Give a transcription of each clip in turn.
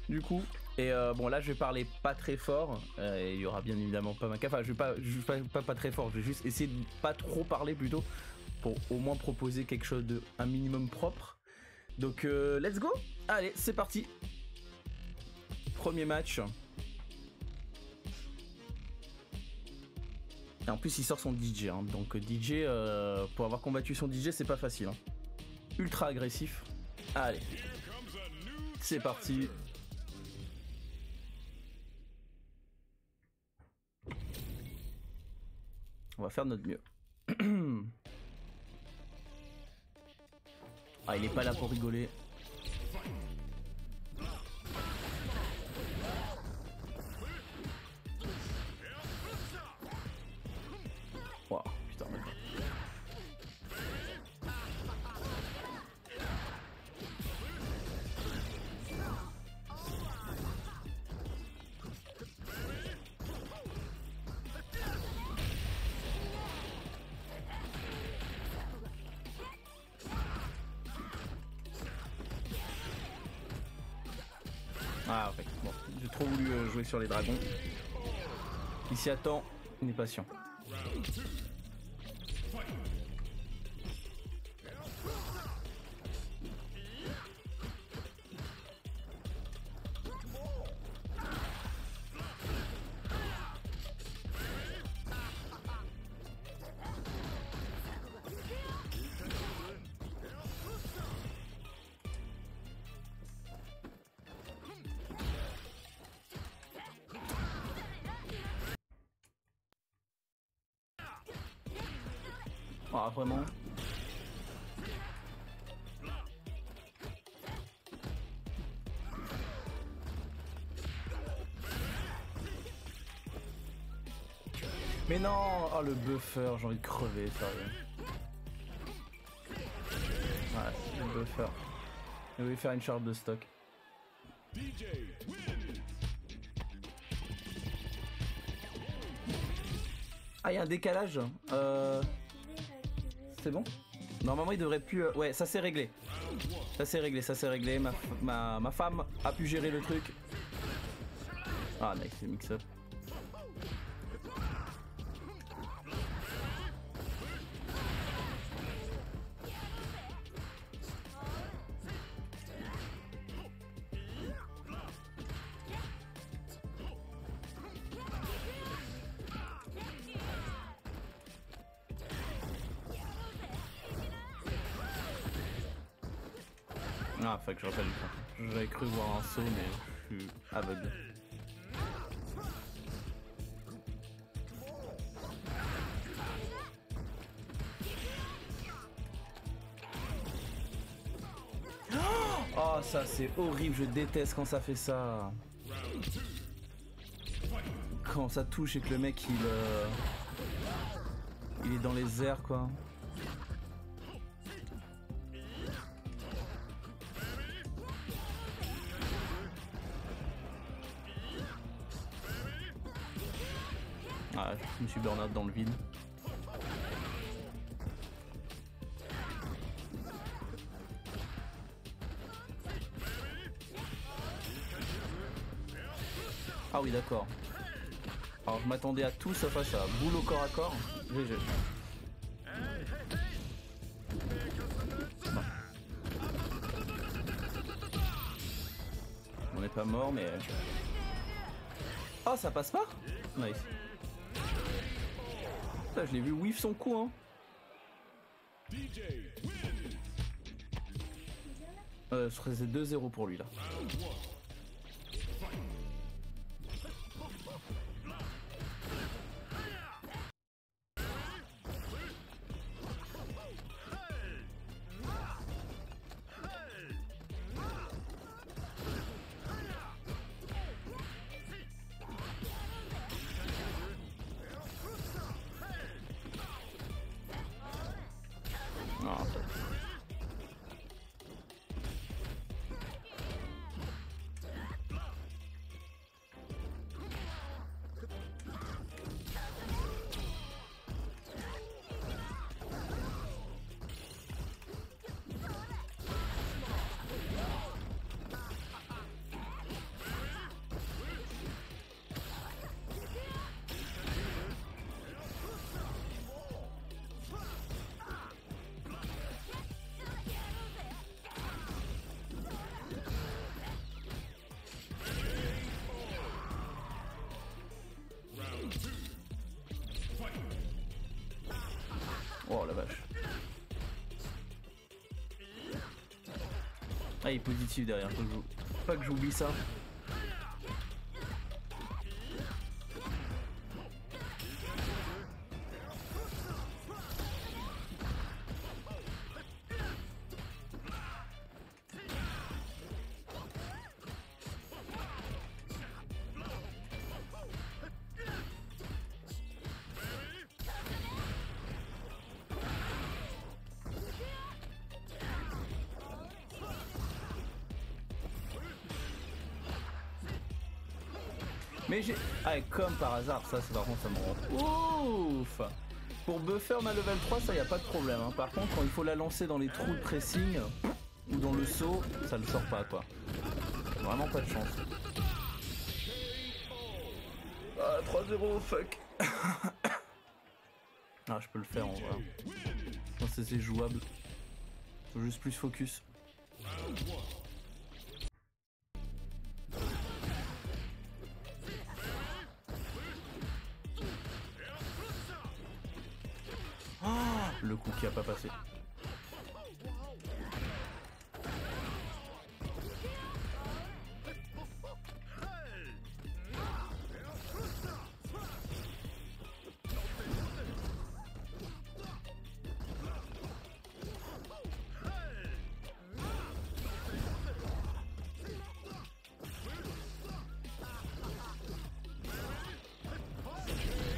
du coup. Et bon là je vais parler pas très fort, il y aura bien évidemment pas ma café, enfin je vais pas très fort, je vais juste essayer de pas trop parler plutôt, pour au moins proposer quelque chose de un minimum propre. Donc let's go. Allez c'est parti. Premier match. Et en plus il sort son DJ, hein. Donc DJ, pour avoir combattu son DJ c'est pas facile, hein. Ultra agressif. Allez, c'est parti. On va faire de notre mieux. Ah, il est pas là pour rigoler. Wow, putain, d'accord. Ah ok, bon, j'ai trop voulu jouer sur les dragons. Il s'y attend, il est patient. Ah vraiment. Mais non, oh le buffer, j'ai envie de crever, sérieux. Ouais, le buffer. Je vais faire une charge de stock. Ah, il y a un décalage. C'est bon? Normalement, il devrait plus... Ouais, ça s'est réglé. Ça s'est réglé, ça s'est réglé. Ma femme a pu gérer le truc. Ah, nice, c'est mix-up. Ah, faut que je rappelle. J'avais cru voir un saut, mais je suis aveugle. Oh, ça c'est horrible, je déteste quand ça fait ça. Quand ça touche et que le mec il est dans les airs quoi. Ah, je me suis burn out dans le vide. Ah oui d'accord. Alors je m'attendais à tout sauf à ça. Boule au corps à corps. GG. Non. On n'est pas mort mais... Oh ça passe pas? Nice. Putain, je l'ai vu whiff son coup hein. Je faisais 2-0 pour lui là. Oh. la vache. Ah, il est positif derrière, pas que j'oublie ça. Mais j'ai... Ah, comme par hasard, ça c'est par contre ça me rend ouf. Pour buffer ma level 3, ça y a pas de problème. Hein. Par contre, quand il faut la lancer dans les trous de pressing ou dans le saut, ça le sort pas quoi. Vraiment pas de chance. Ah, 3-0, fuck. Ah, je peux le faire en vrai. Je pense que c'est jouable. Faut juste plus focus. Le coup qui a pas passé.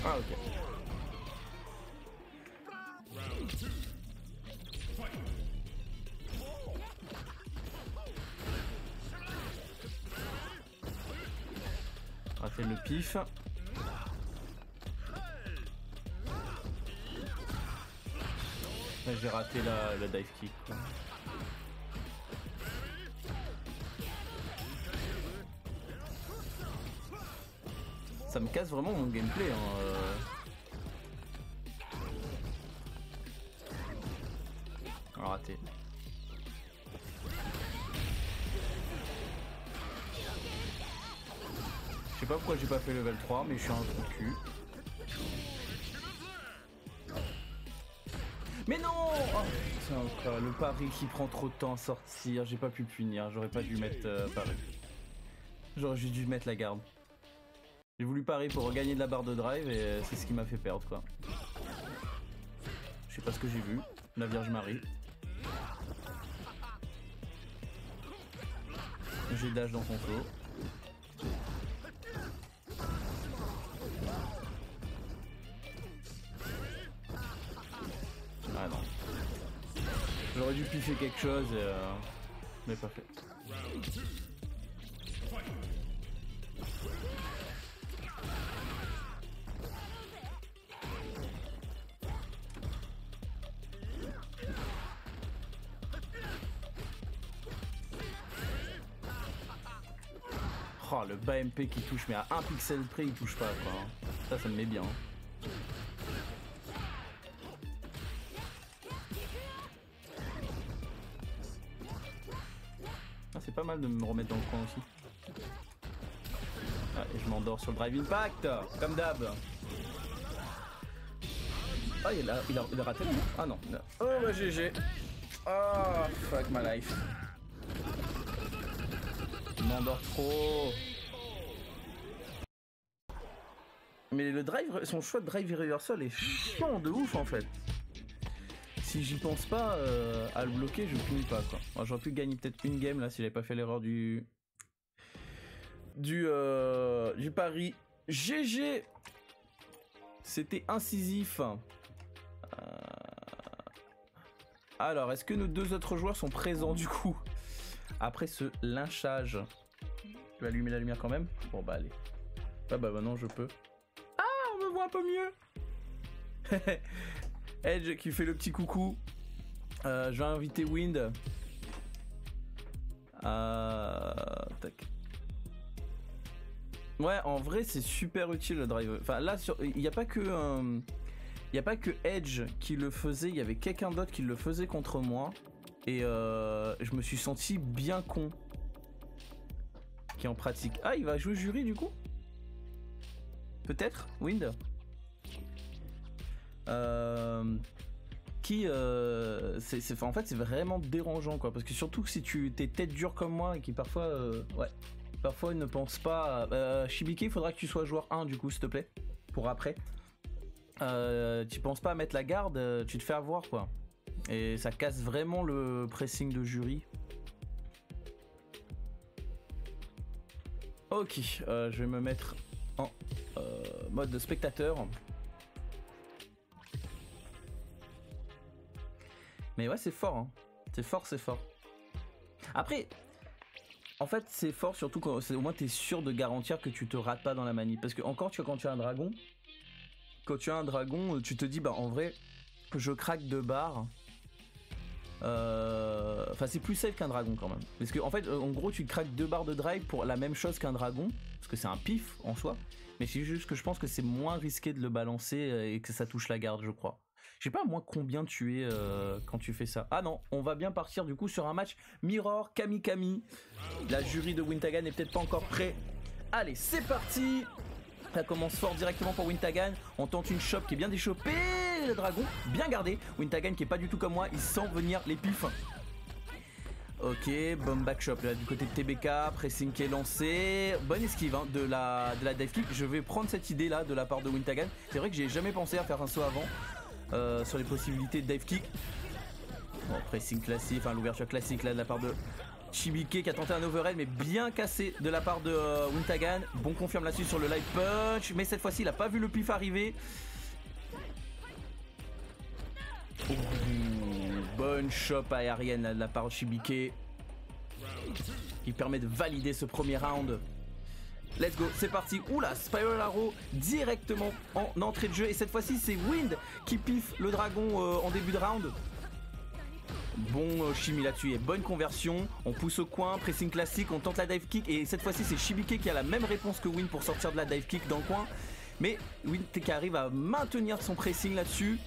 Ah ok. On va faire le pif. Là, j'ai raté la dive kick. Quoi. Ça me casse vraiment mon gameplay. Hein. Raté. Je sais pas pourquoi j'ai pas fait level 3, mais je suis un trou de cul. Mais non oh, putain, le pari qui prend trop de temps à sortir, j'ai pas pu punir, j'aurais pas dû mettre pari. J'aurais juste dû mettre la garde. J'ai voulu parier pour regagner de la barre de drive et c'est ce qui m'a fait perdre quoi. Je sais pas ce que j'ai vu, la Vierge Marie. J'ai dash dans son flow. Ah non. J'aurais dû piffer quelque chose mais pas fait. Oh, le bas MP qui touche, mais à 1 pixel près il touche pas quoi. Ça me met bien. Ah, c'est pas mal de me remettre dans le coin aussi. Ah, et je m'endors sur le Drive Impact, comme d'hab. Ah, il a raté là. Ah non. Oh bah GG. Oh fuck my life. Je m'endors trop. Mais le drive, son choix de drive reversal est chiant de ouf en fait. Si j'y pense pas à le bloquer, je finis pas quoi. Moi, j'aurais pu gagner peut-être une game là si j'avais pas fait l'erreur du pari. GG. C'était incisif. Alors, est-ce que nos deux autres joueurs sont présents du coup après ce lynchage? Tu vas allumer la lumière quand même? Bon bah allez. Ah bah maintenant je peux. Ah, on me voit un peu mieux. Edge qui fait le petit coucou. Je vais inviter Wind. Tac. Ouais, en vrai c'est super utile le drive. Enfin là, il n'y a pas que... Il n'y a pas que Edge qui le faisait, il y avait quelqu'un d'autre qui le faisait contre moi. Et je me suis senti bien con. Qui en pratique. Ah, il va jouer jury du coup? Peut-être, Wind. qui, en fait c'est vraiment dérangeant quoi, parce que surtout que si tu t'es tête dure comme moi et qui parfois, parfois ne pense pas. Shibike, il faudra que tu sois joueur 1 du coup, s'il te plaît, pour après. Tu penses pas à mettre la garde, tu te fais avoir quoi, et ça casse vraiment le pressing de jury. Ok, je vais me mettre en mode de spectateur. Mais ouais, c'est fort, hein. C'est fort, c'est fort. Après, en fait, c'est fort surtout quand au moins t'es sûr de garantir que tu te rates pas dans la manip. Parce que encore, tu vois, quand tu as un dragon, tu te dis, bah en vrai, je craque 2 barres. Enfin, c'est plus safe qu'un dragon quand même. Parce que en fait, en gros, tu craques 2 barres de drive pour la même chose qu'un dragon. Parce que c'est un pif en soi. Mais c'est juste que je pense que c'est moins risqué de le balancer et que ça touche la garde, je crois. Je sais pas moi combien tu es quand tu fais ça. Ah non, on va bien partir du coup sur un match Mirror Kami. La jury de Wintagan n'est peut-être pas encore prêt. Allez, c'est parti. Ça commence fort directement pour Wintagan. On tente une chope qui est bien déchopée. Le dragon, bien gardé. Wintagan qui est pas du tout comme moi, il sent venir les pifs. Ok, bomb back shop là du côté de TBK, pressing qui est lancé, bonne esquive hein, de la dive kick. Je vais prendre cette idée là de la part de Wintagan. C'est vrai que j'ai jamais pensé à faire un saut avant sur les possibilités de dive kick. Bon, pressing classique, enfin l'ouverture classique là de la part de Shibike qui a tenté un overhead mais bien cassé de la part de Wintagan. Bon, confirme là-dessus sur le live punch, mais cette fois-ci il a pas vu le pif arriver. Bonne chop aérienne de la part de Shibike qui permet de valider ce premier round. Let's go, c'est parti. Oula, Spiral Arrow directement en entrée de jeu. Et cette fois-ci, c'est Wind qui piffe le dragon en début de round. Bon chimie là-dessus et bonne conversion. On pousse au coin, pressing classique, on tente la dive kick. Et cette fois-ci, c'est Shibike qui a la même réponse que Wind pour sortir de la dive kick dans le coin. Mais Wind qui arrive à maintenir son pressing là-dessus.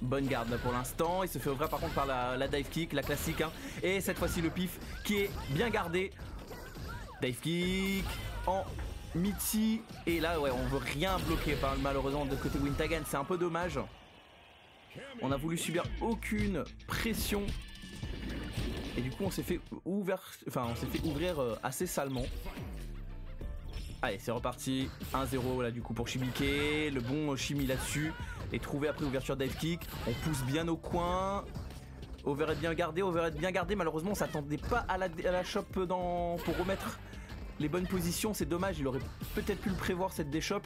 Bonne garde là pour l'instant, il se fait ouvrir par contre par la dive kick, la classique hein. Et cette fois-ci le pif qui est bien gardé. Dive kick en Mitty. Et là ouais, on veut rien bloquer malheureusement de côté Wintagan, c'est un peu dommage. On a voulu subir aucune pression. Et du coup on s'est fait ouvrir assez salement. Allez, c'est reparti, 1-0 là du coup pour Shibike, le bon Shimi là-dessus, et trouvé après ouverture dive kick, on pousse bien au coin, overhead bien gardé, malheureusement on s'attendait pas à la chop pour remettre les bonnes positions, c'est dommage, il aurait peut-être pu le prévoir cette déchop.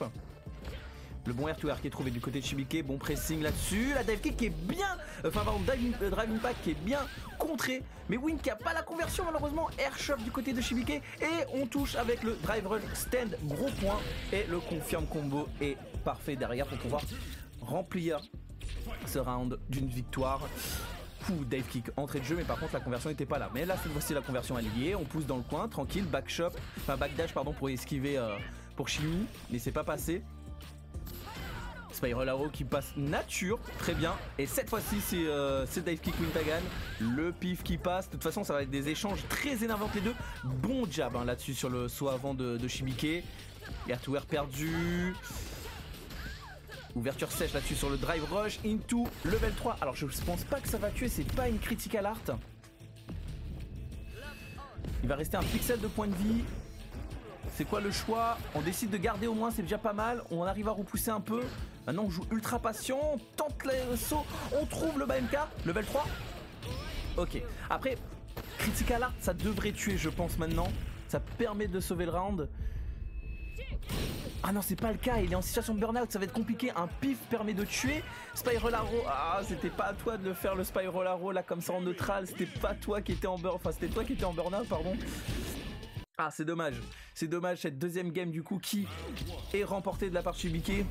Le bon air to air qui est trouvé du côté de Shibike, bon pressing là-dessus, la dive kick qui est bien, drive impact qui est bien contré, mais Win qui a pas la conversion malheureusement, air shop du côté de Shibike, et on touche avec le drive run stand, gros point, et le confirm combo est parfait derrière pour pouvoir remplir ce round d'une victoire. Dive kick, entrée de jeu, mais par contre la conversion n'était pas là. Mais là cette fois-ci la conversion est liée, on pousse dans le coin, tranquille, backdash pour esquiver pour Shimi, mais c'est pas passé. Spiral Arrow qui passe nature, très bien. Et cette fois-ci c'est dive kick Wintagan, le pif qui passe. De toute façon ça va être des échanges très énervants les deux. Bon jab hein, là-dessus sur le saut avant de Shibike. Air to air perdu. Ouverture sèche là-dessus sur le drive rush into level 3. Alors je pense pas que ça va tuer, c'est pas une critical art. Il va rester un pixel de point de vie. C'est quoi le choix? On décide de garder au moins, c'est déjà pas mal. On arrive à repousser un peu. Maintenant on joue ultra patient, on tente le saut, on trouve le BMK, level 3. Ok, après critical art ça devrait tuer je pense maintenant. Ça permet de sauver le round. Ah non c'est pas le cas, il est en situation de burn-out, ça va être compliqué. Un pif permet de tuer. Spiral Arrow, ah c'était pas à toi de le faire le Spiral Arrow là comme ça en neutral. C'était pas toi qui était en burn, enfin c'était toi qui était en burn-out pardon. Ah c'est dommage cette deuxième game du coup qui est remportée de la part de Shibike.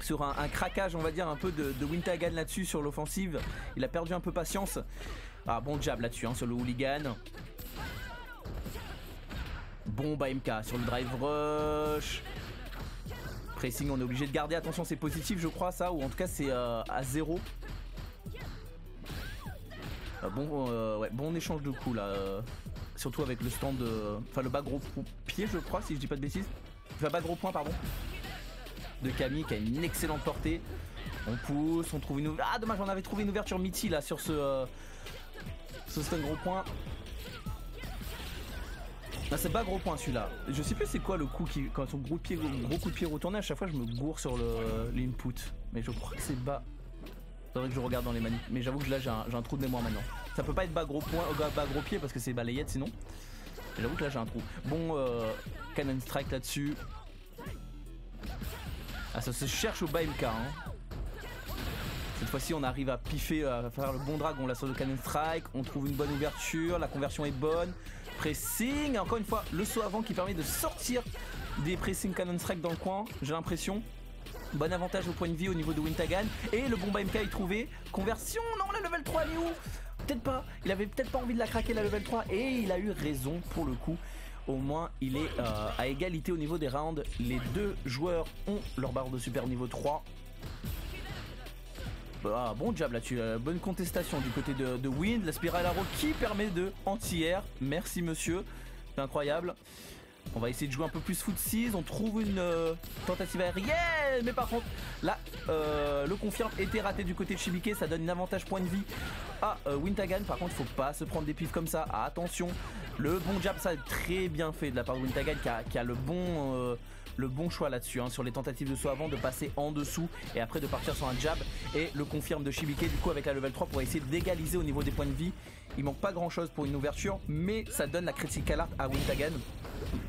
Sur un craquage on va dire un peu de Wintagan là-dessus sur l'offensive. Il a perdu un peu patience. Ah bon jab là-dessus hein, sur le hooligan. Bon MK sur le drive rush. Pressing on est obligé de garder, attention c'est positif je crois ça, ou en tout cas c'est à 0. Bon échange de coups là. Surtout avec le stand enfin le bas gros pied je crois si je dis pas de bêtises. Enfin bas gros point pardon. De Camille qui a une excellente portée. On pousse, on trouve une ouverture. Ah dommage, on avait trouvé une ouverture Mitty là sur ce stun gros point. Ah, c'est pas gros point celui-là. Je sais plus c'est quoi le coup qui. Quand son gros coup de pied retourné, à chaque fois je me gourre sur l'input. Mais je crois que c'est bas. Faudrait que je regarde dans les manips. Mais j'avoue que là j'ai un trou de mémoire maintenant. Ça peut pas être bas gros point, bas gros pied parce que c'est balayette sinon. J'avoue que là j'ai un trou. Bon Cannon Strike là-dessus. Ah ça se cherche au bas MK hein. Cette fois-ci on arrive à piffer, à faire le bon dragon là sur le Cannon Strike. On trouve une bonne ouverture, la conversion est bonne. Pressing, encore une fois le saut avant qui permet de sortir des pressing Cannon Strike dans le coin, j'ai l'impression. Bon avantage au point de vie au niveau de Wintagan. Et le bomba MK est trouvé. Conversion, non la level 3 elle est où? Peut-être pas, il avait peut-être pas envie de la craquer la level 3 et il a eu raison pour le coup. Au moins il est à égalité au niveau des rounds. Les deux joueurs ont leur barre de super niveau 3. Ah, bon job là-dessus, bonne contestation du côté de Wind, la spirale arrow qui permet de anti-air, merci monsieur, c'est incroyable. On va essayer de jouer un peu plus footsies, on trouve une tentative aérienne, mais par contre là le confirme était raté du côté de Shibike, ça donne un avantage point de vie à Wintagan. Par contre faut pas se prendre des pifs comme ça, attention, le bon jab, ça très bien fait de la part de Wintagan qui a le bon choix là-dessus hein, sur les tentatives de saut avant, de passer en dessous et après de partir sur un jab, et le confirme de Shibike du coup avec la level 3 pour essayer d'égaliser au niveau des points de vie. Il manque pas grand chose pour une ouverture mais ça donne la critical art à Wintagan.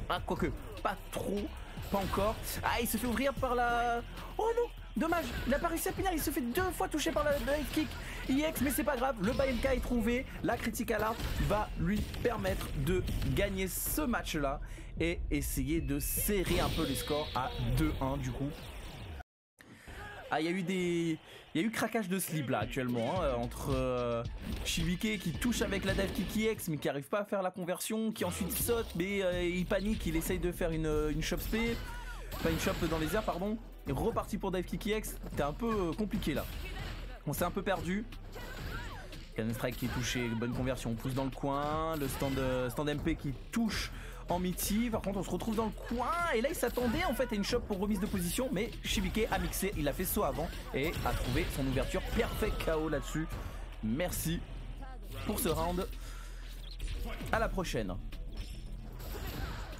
Ah quoique pas trop, pas encore. Ah il se fait ouvrir par la... Oh non, dommage, il a pas réussi à finir, il se fait 2 fois toucher par la dive kick EX, mais c'est pas grave, le buy MK est trouvé, la critical art va lui permettre de gagner ce match là et essayer de serrer un peu les scores à 2-1 du coup. Ah il y a eu craquage de slip là actuellement hein, entre Shibike qui touche avec la dive kick EX mais qui arrive pas à faire la conversion, qui ensuite saute mais il panique, il essaye de faire une chop spé, enfin une chop dans les airs pardon, et reparti pour dive kick EX. C'était un peu compliqué là, on s'est un peu perdu. Cannon Strike qui est touché, bonne conversion, on pousse dans le coin, le stand MP qui touche en Mitty. Par contre on se retrouve dans le coin et là il s'attendait en fait à une chop pour remise de position, mais Shibike a mixé, il a fait saut avant et a trouvé son ouverture, parfait KO là-dessus. Merci pour ce round, à la prochaine.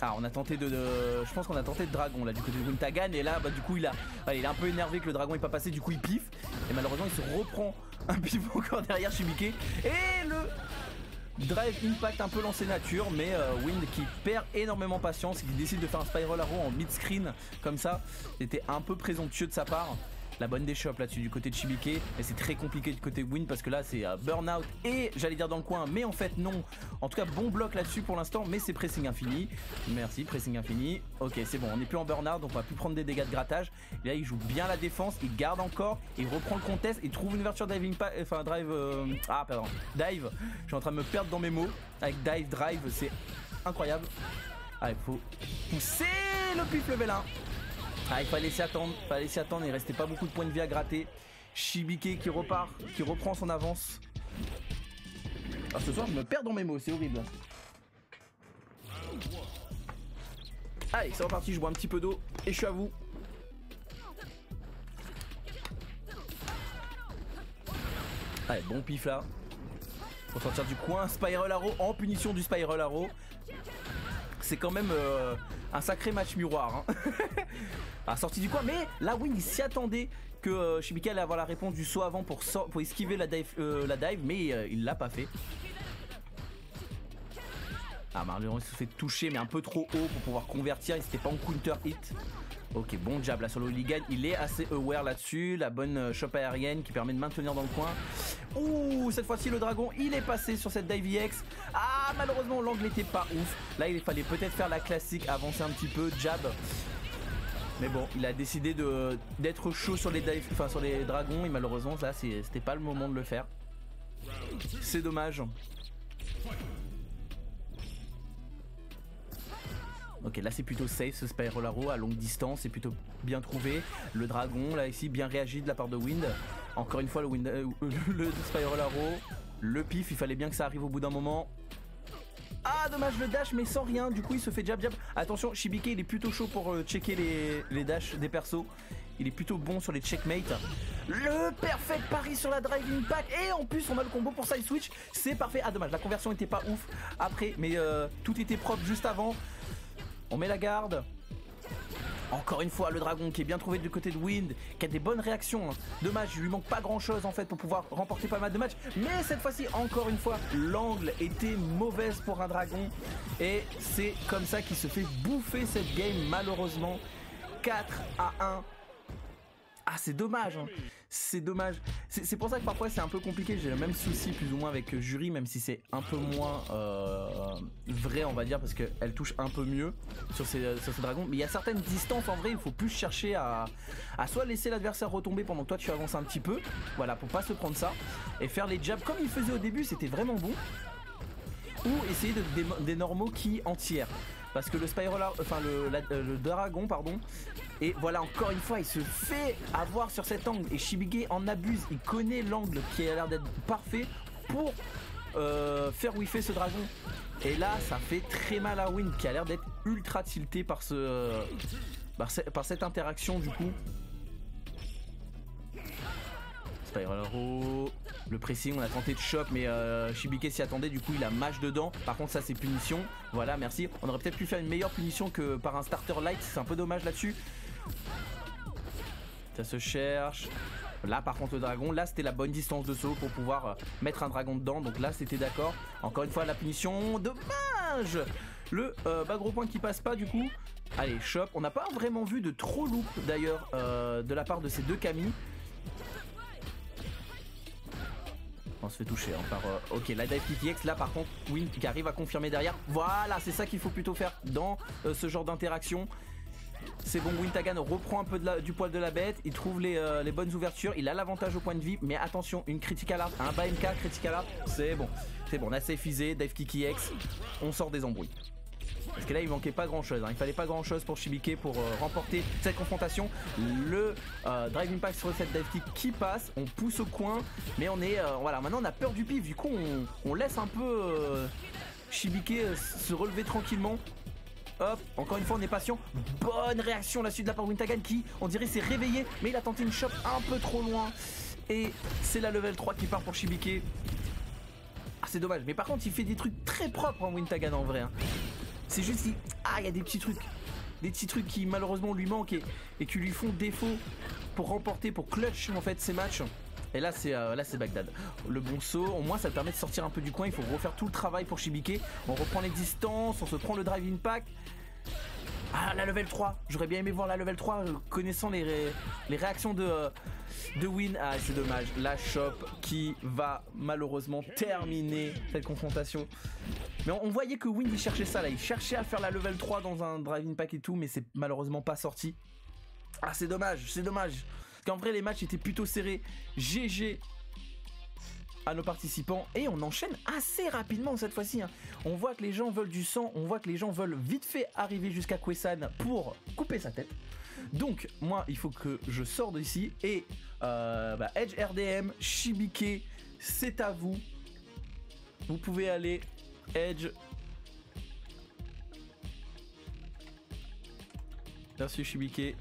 Ah on a tenté je pense qu'on a tenté de dragon là du côté de Wintagan et là bah du coup il est un peu énervé que le dragon n'est pas passé, du coup il piffe et malheureusement il se reprend un pif encore derrière Shibike et le drive impact un peu lancé nature, mais Wind qui perd énormément patience, qui décide de faire un spiral arrow en mid screen comme ça, c'était un peu présomptueux de sa part. La bonne des shops là-dessus du côté de Shibike, et c'est très compliqué du côté de Wind parce que là c'est burnout et j'allais dire dans le coin mais en fait non. En tout cas bon bloc là-dessus pour l'instant, mais c'est pressing infini. Merci, pressing infini. Ok c'est bon, on n'est plus en burnout donc on va plus prendre des dégâts de grattage. Et là il joue bien la défense, il garde encore, il reprend le contest, il trouve une ouverture diving enfin drive dive. Je suis en train de me perdre dans mes mots avec drive, c'est incroyable. Ah il faut pousser le pif level 1. Ah il fallait s'y attendre, il restait pas beaucoup de points de vie à gratter. Shibike qui reprend son avance. Ah ce soir je me perds dans mes mots, c'est horrible. Allez c'est reparti, je bois un petit peu d'eau et je suis à vous. Allez bon pif là. Pour sortir du coin, spiral arrow en punition du spiral arrow. C'est quand même un sacré match miroir hein. À sortie du coin, mais là Wind il s'y attendait que Shibike allait avoir la réponse du saut avant pour esquiver la dive, mais il l'a pas fait. Ah Marlon il se fait toucher mais un peu trop haut pour pouvoir convertir, il s'était pas en counter hit. Ok bon jab là sur le hooligan, il est assez aware là-dessus, la bonne chop aérienne qui permet de maintenir dans le coin. Ouh cette fois-ci le dragon il est passé sur cette dive EX. Ah malheureusement l'angle n'était pas ouf, là il fallait peut-être faire la classique, avancer un petit peu, jab. Mais bon il a décidé d'être chaud sur les dive, enfin sur les dragons, et malheureusement là c'était pas le moment de le faire. C'est dommage. Ok là c'est plutôt safe ce spiral arrow à longue distance, c'est plutôt bien trouvé. Le dragon là ici bien réagi de la part de Wind. Encore une fois le spiral arrow, le pif, il fallait bien que ça arrive au bout d'un moment. Ah dommage le dash mais sans rien, du coup il se fait jab. Attention Shibike il est plutôt chaud pour checker les dashs des persos. il est plutôt bon sur les checkmates. Le perfect pari sur la drive impact. Et en plus, on a le combo pour side switch. C'est parfait. Ah, dommage, la conversion était pas ouf après. Mais tout était propre juste avant. On met la garde. Encore une fois, le dragon qui est bien trouvé du côté de Wind, qui a des bonnes réactions. Dommage, il lui manque pas grand chose en fait pour pouvoir remporter pas mal de matchs. Mais cette fois-ci, encore une fois, l'angle était mauvaise pour un dragon. Et c'est comme ça qu'il se fait bouffer cette game malheureusement. 4-1. Ah, c'est dommage, hein. C'est dommage. C'est pour ça que parfois c'est un peu compliqué. J'ai le même souci plus ou moins avec Jury, même si c'est un peu moins vrai, on va dire, parce qu'elle touche un peu mieux sur ce dragon. Mais il y a certaines distances, en vrai, il faut plus chercher à soit laisser l'adversaire retomber pendant que toi tu avances un petit peu, voilà, pour pas se prendre ça, et faire les jabs comme il faisait au début, c'était vraiment bon. Ou essayer des normaux qui entièrent. Parce que le Spiral, enfin le dragon, pardon. Et voilà, encore une fois, il se fait avoir sur cet angle. Et Shibige en abuse. Il connaît l'angle qui a l'air d'être parfait pour faire whiffer ce dragon. Et là, ça fait très mal à Wind, qui a l'air d'être ultra tilté par cette interaction du coup. Spiral Arrow. Le pressing, on a tenté de choc, mais Shibike s'y attendait, du coup il a mash dedans. Par contre ça c'est punition, voilà, merci. On aurait peut-être pu faire une meilleure punition que par un starter light, c'est un peu dommage là-dessus. Ça se cherche. Là par contre le dragon, là c'était la bonne distance de saut pour pouvoir mettre un dragon dedans, donc là c'était d'accord. Encore une fois la punition, dommage. Le bas gros point qui passe pas du coup. Allez, chop, on n'a pas vraiment vu de trop loop d'ailleurs de la part de ces deux Kami. On se fait toucher hein, par ok, la dive PTX là par contre Wind qui arrive à confirmer derrière. Voilà, c'est ça qu'il faut plutôt faire dans ce genre d'interaction. C'est bon, Wintagan reprend un peu du poil de la bête. Il trouve les bonnes ouvertures. Il a l'avantage au point de vie. Mais attention, une critical art, un bas MK critical art. C'est bon, on a safeisé, dive Kiki X. On sort des embrouilles. Parce que là il manquait pas grand chose hein. Il fallait pas grand chose pour Shibike pour remporter cette confrontation. Le drive impact sur cette dive kick qui passe. On pousse au coin. Mais on est voilà, maintenant on a peur du pif. Du coup on laisse un peu Shibike se relever tranquillement. Hop, encore une fois on est patient. Bonne réaction là-dessus de la part de Wintagan qui on dirait s'est réveillé. Mais il a tenté une chop un peu trop loin. Et c'est la level 3 qui part pour Shibike. Ah c'est dommage. Mais par contre il fait des trucs très propres en Wintagan en vrai hein. C'est juste qu'il y a des petits trucs qui malheureusement lui manquent et qui lui font défaut pour remporter, pour clutch en fait ces matchs. Et là c'est Bagdad. Le bon saut, au moins ça le permet de sortir un peu du coin. Il faut refaire tout le travail pour Shibike. On reprend les distances, on se prend le drive impact. Ah la level 3, j'aurais bien aimé voir la level 3 connaissant les réactions de Win. Ah c'est dommage, la shop qui va malheureusement terminer cette confrontation. Mais on voyait que Win il cherchait ça là, il cherchait à faire la level 3 dans un drive impact et tout, mais c'est malheureusement pas sorti. Ah c'est dommage, parce qu'en vrai les matchs étaient plutôt serrés. GG à nos participants et on enchaîne assez rapidement cette fois-ci hein. On voit que les gens veulent du sang, on voit que les gens veulent vite fait arriver jusqu'à Kwesan pour couper sa tête. Donc moi il faut que je sors d'ici et Edge RDM, Shibike, c'est à vous. Vous pouvez aller Edge. Merci Shibike.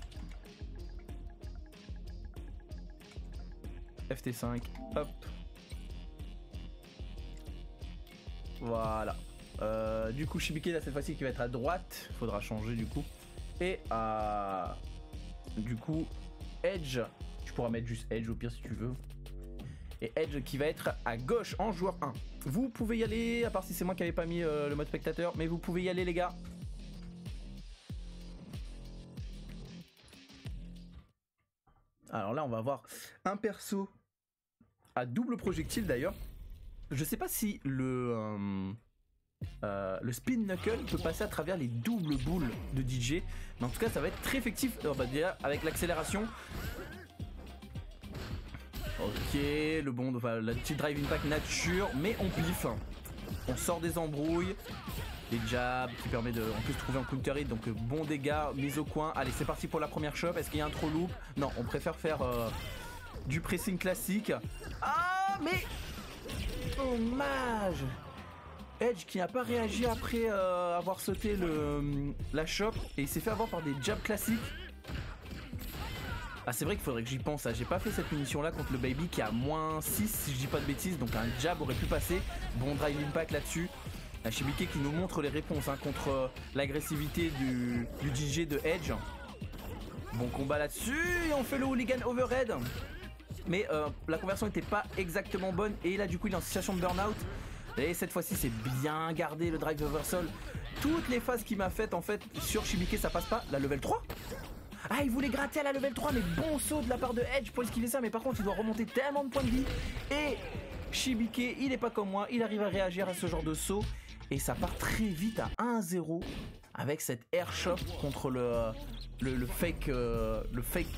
FT5, hop. Voilà. Du coup Shibike là cette fois-ci qui va être à droite. Faudra changer du coup. Et du coup Edge. Tu pourras mettre juste Edge au pire si tu veux. Et Edge qui va être à gauche en joueur 1. Vous pouvez y aller, à part si c'est moi qui n'avais pas mis le mode spectateur. Mais vous pouvez y aller les gars. Alors là on va avoir un perso à double projectile d'ailleurs. Je sais pas si le spin knuckle peut passer à travers les doubles boules de DJ, mais en tout cas ça va être très effectif. Déjà avec l'accélération. Ok, le bon, enfin, la petite drive impact nature, mais on piffe. On sort des embrouilles. Les jabs qui permet de en plus trouver un counter hit, donc bon dégâts, mise au coin. Allez c'est parti pour la première shop. Est-ce qu'il y a un trop loop? Non, on préfère faire du pressing classique. Ah mais dommage. Edge qui n'a pas réagi après avoir sauté la shop et il s'est fait avoir par des jabs classiques. Ah c'est vrai qu'il faudrait que j'y pense, j'ai pas fait cette munition là contre le baby qui a moins 6 si je dis pas de bêtises, donc un jab aurait pu passer. Bon drive impact là-dessus. Shibike qui nous montre les réponses contre l'agressivité du DJ de Edge. Bon combat là-dessus et on fait le hooligan overhead. Mais la conversion n'était pas exactement bonne et là du coup il est en situation de burn-out. Et cette fois-ci c'est bien gardé le drive reversal. Toutes les phases qu'il m'a faites en fait sur Shibike ça passe pas. La level 3. Ah il voulait gratter à la level 3 mais bon saut de la part de Edge pour esquiver ça. Mais par contre il doit remonter tellement de points de vie. Et Shibike il est pas comme moi. Il arrive à réagir à ce genre de saut. Et ça part très vite à 1-0 avec cette air shot contre le fake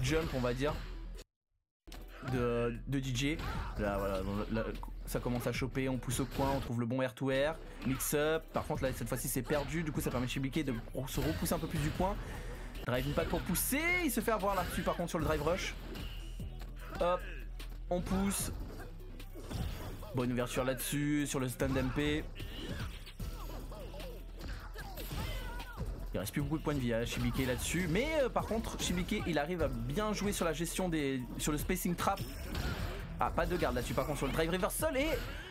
jump on va dire de DJ. Là voilà là, ça commence à choper, on pousse au coin, on trouve le bon air to air, mix up. Par contre là cette fois-ci c'est perdu, du coup ça permet à Shibike de se repousser un peu plus du coin. Drive impact pour pousser, il se fait avoir là-dessus par contre sur le drive rush. Hop, on pousse. Bonne ouverture là-dessus, sur le stand MP. Il reste plus beaucoup de points de vie à Shibike là-dessus. Mais par contre, Shibike il arrive à bien jouer sur la gestion sur le spacing trap. Ah, pas de garde là-dessus par contre sur le drive reversal et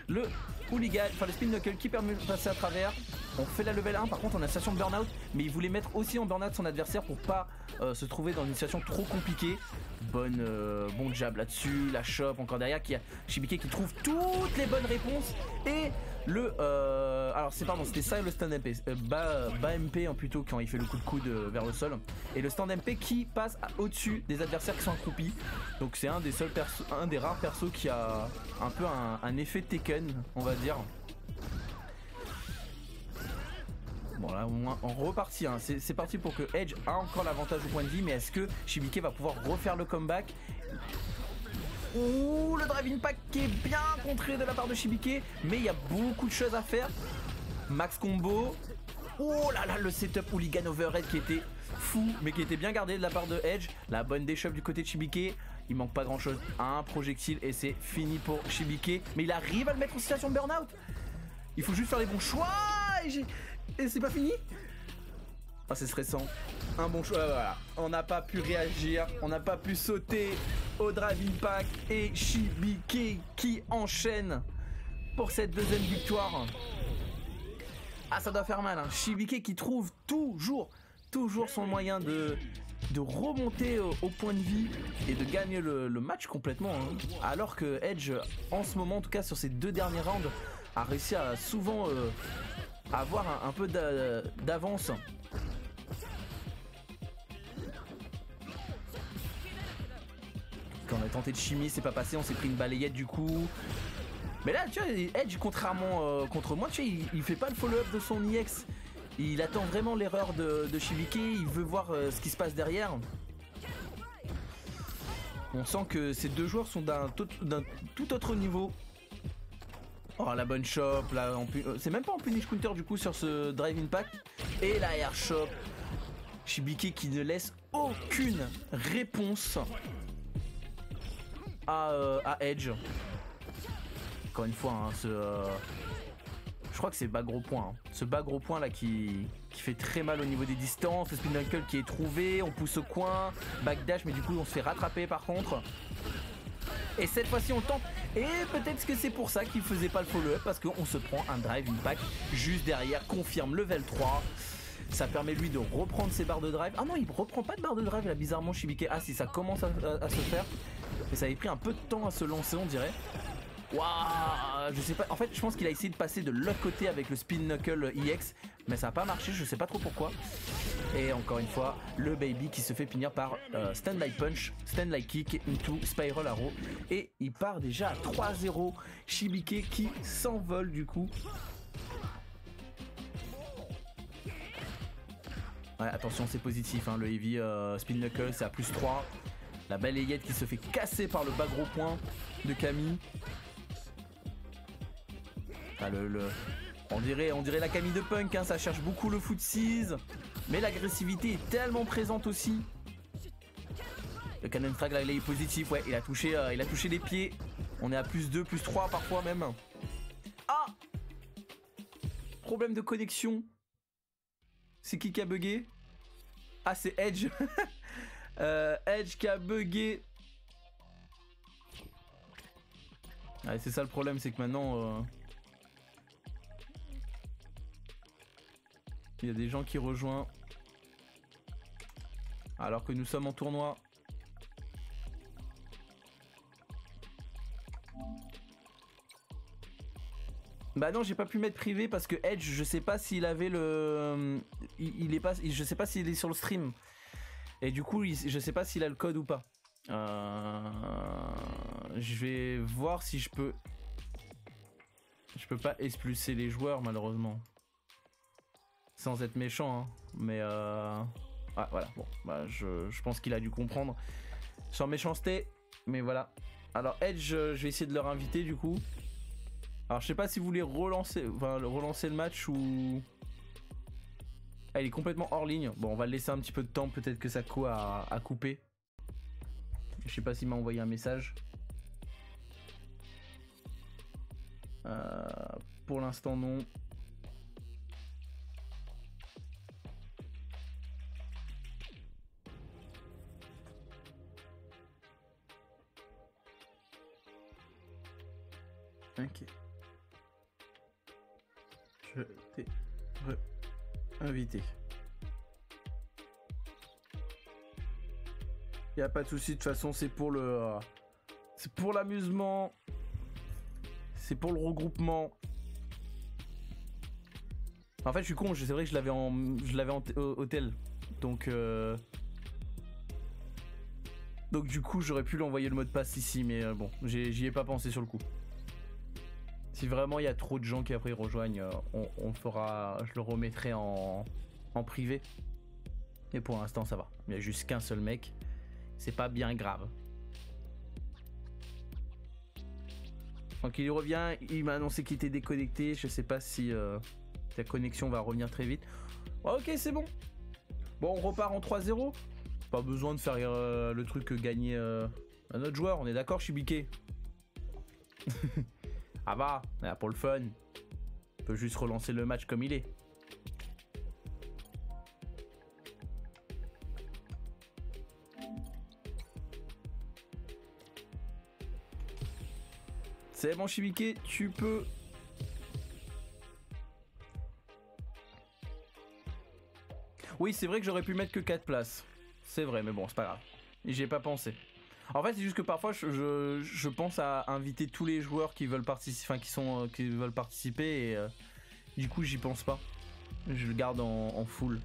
le hooligan, enfin le spin knuckle qui permet de passer à travers. On fait la level 1, par contre on a une situation de burn-out, mais il voulait mettre aussi en burn-out son adversaire pour pas se trouver dans une situation trop compliquée. Bon jab là-dessus, la shop encore derrière, Shibike qui trouve toutes les bonnes réponses et alors c'était ça le stand MP, bas MP plutôt quand il fait le coup de coude vers le sol, et le stand MP qui passe au-dessus des adversaires qui sont accroupis. Donc c'est un des rares persos qui a un peu un effet Tekken on va dire. Bon là au moins on repartit c'est parti pour que Edge a encore l'avantage au point de vie, mais est-ce que Shibike va pouvoir refaire le comeback? Ouh, le drive impact qui est bien contré de la part de Shibike, mais il y a beaucoup de choses à faire. Max combo. Oh là là, le setup hooligan overhead qui était fou, mais qui était bien gardé de la part de Edge. La bonne déchop du côté de Shibike. Il manque pas grand chose, un projectile et c'est fini pour Shibike. Mais il arrive à le mettre en situation de burn-out. Il faut juste faire les bons choix. Et c'est pas fini. Oh, c'est stressant. Un bon choix, voilà. On n'a pas pu réagir, on n'a pas pu sauter au drive impact et Shibike qui enchaîne pour cette deuxième victoire. Ah, ça doit faire mal, Shibike qui trouve toujours son moyen de remonter au point de vie et de gagner le match complètement. Alors que Edge, en ce moment, en tout cas sur ces deux derniers rounds, a réussi à souvent avoir un peu d'avance. Quand on a tenté de chimie, c'est pas passé, on s'est pris une balayette du coup. Mais là, tu vois, Edge, contrairement contre moi, tu vois, il fait pas le follow-up de son EX. Il attend vraiment l'erreur de Shibike, il veut voir ce qui se passe derrière. On sent que ces deux joueurs sont d'un tout autre niveau. Oh, la bonne shop, là, c'est même pas en punish counter du coup sur ce drive impact. Et la air shop. Shibike qui ne laisse aucune réponse à Edge. Encore une fois, je crois que c'est bas gros point. Ce bas gros point là qui fait très mal au niveau des distances. Le spin knuckle qui est trouvé, on pousse au coin, backdash, mais du coup on se fait rattraper par contre. Et cette fois-ci on tente. Et peut-être que c'est pour ça qu'il faisait pas le follow-up, parce qu'on se prend un drive impact juste derrière, confirme level 3. Ça permet lui de reprendre ses barres de drive. Ah non, il reprend pas de barre de drive là bizarrement Shibike. Ah si, ça commence à se faire. Mais ça avait pris un peu de temps à se lancer on dirait. Waouh, je sais pas, en fait je pense qu'il a essayé de passer de l'autre côté avec le spin knuckle EX, mais ça a pas marché, je sais pas trop pourquoi. Et encore une fois, le baby qui se fait punir par stand like punch, stand like kick into spiral arrow. Et il part déjà à 3-0. Shibike qui s'envole du coup. Ouais, attention, c'est positif, le heavy spin knuckle c'est à +3. La balayette qui se fait casser par le bas gros point de Camille. Ah, on dirait la Camille de Punk, ça cherche beaucoup le footsies, mais l'agressivité est tellement présente aussi. Le cannon strike là il est positif, ouais, il a touché les pieds. On est à +2, +3 parfois même. Ah, problème de connexion. C'est qui a bugué? Ah, c'est Edge. Edge qui a bugué. Ah, c'est ça le problème, c'est que maintenant il y a des gens qui rejoignent alors que nous sommes en tournoi. Bah non, j'ai pas pu mettre privé parce que Edge, je sais pas s'il avait le il est pas, je sais pas s'il est sur le stream. Et du coup, je sais pas s'il a le code ou pas. Je vais voir si je peux. Je peux pas expulser les joueurs malheureusement. Sans être méchant, hein. Mais ah voilà, bon, bah je pense qu'il a dû comprendre. Sans méchanceté, mais voilà. Alors Edge, je vais essayer de leur inviter du coup. Alors je sais pas si vous voulez relancer le match ou. Ah, il est complètement hors ligne. Bon, on va le laisser un petit peu de temps, peut-être que Sako a coupé. Je sais pas s'il m'a envoyé un message. Pour l'instant non. Ok. Je t'ai invité. Y a pas de souci, de toute façon c'est pour le, c'est pour l'amusement, c'est pour le regroupement. En fait je suis con, c'est vrai que je l'avais en hôtel, donc du coup j'aurais pu lui envoyer le mot de passe ici, mais bon, j'y ai pas pensé sur le coup. Si vraiment il y a trop de gens qui après rejoignent, on fera, je le remettrai en privé. Et pour l'instant ça va. Il y a juste qu'un seul mec. C'est pas bien grave. Donc il revient, il m'a annoncé qu'il était déconnecté. Je sais pas si ta connexion va revenir très vite. Ok, c'est bon. Bon, on repart en 3-0. Pas besoin de faire le truc gagner à notre joueur. On est d'accord, Chibiké? Ah bah, pour le fun. On peut juste relancer le match comme il est. C'est bon, Chibiké, tu peux. Oui, c'est vrai que j'aurais pu mettre que 4 places. C'est vrai, mais bon, c'est pas grave. J'y ai pas pensé. En fait, c'est juste que parfois, je pense à inviter tous les joueurs qui veulent participer, enfin, qui veulent participer, et du coup, j'y pense pas. Je le garde en full.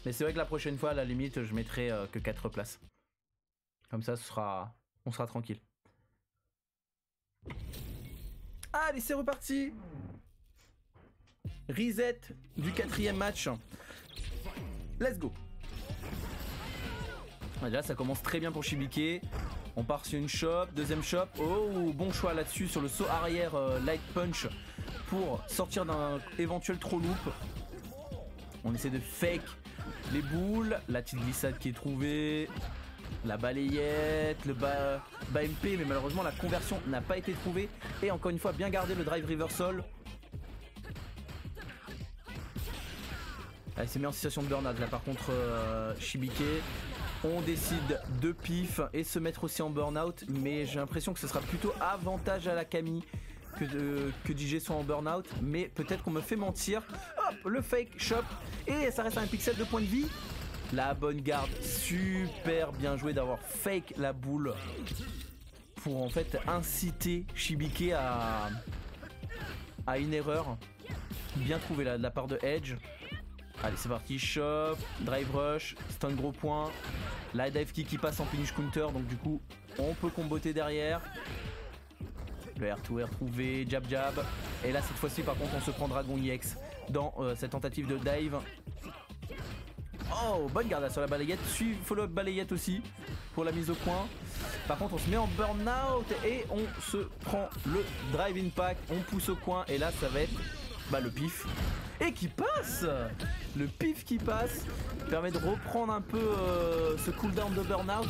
Mais c'est vrai que la prochaine fois, à la limite, je mettrai que 4 places. Comme ça, on sera tranquille. Allez, c'est reparti. Reset du 4e match. Let's go. Déjà ça commence très bien pour Chibiké. On part sur une shop, deuxième shop. Oh, bon choix là-dessus sur le saut arrière light punch pour sortir d'un éventuel throw loop. On essaie de fake les boules. La petite glissade qui est trouvée. La balayette, le bas MP, mais malheureusement la conversion n'a pas été trouvée. Et encore une fois, bien garder le drive reversal. Elle s'est mis en situation de burn-out là par contre Chibiké. On décide de pif et se mettre aussi en burn-out, mais j'ai l'impression que ce sera plutôt avantage à la Camille que DJ soit en burn-out, mais peut-être qu'on me fait mentir. Hop, le fake shop et ça reste un pixel de point de vie. La bonne garde, super bien joué d'avoir fake la boule pour en fait inciter Chibiké à une erreur. Bien trouvé là, de la part de Edge. Allez, c'est parti, shop, drive rush, stun gros point, la dive kick qui passe en punish counter, donc du coup on peut comboter derrière. Le R2R trouvé, jab jab. Et là cette fois-ci par contre on se prend Dragon EX dans cette tentative de dive. Oh, bonne garde là sur la balayette, follow up balayette aussi pour la mise au point. Par contre on se met en burn-out et on se prend le drive impact, on pousse au coin et là ça va être le pif. Et qui passe. Le pif qui passe permet de reprendre un peu ce cooldown de burn-out.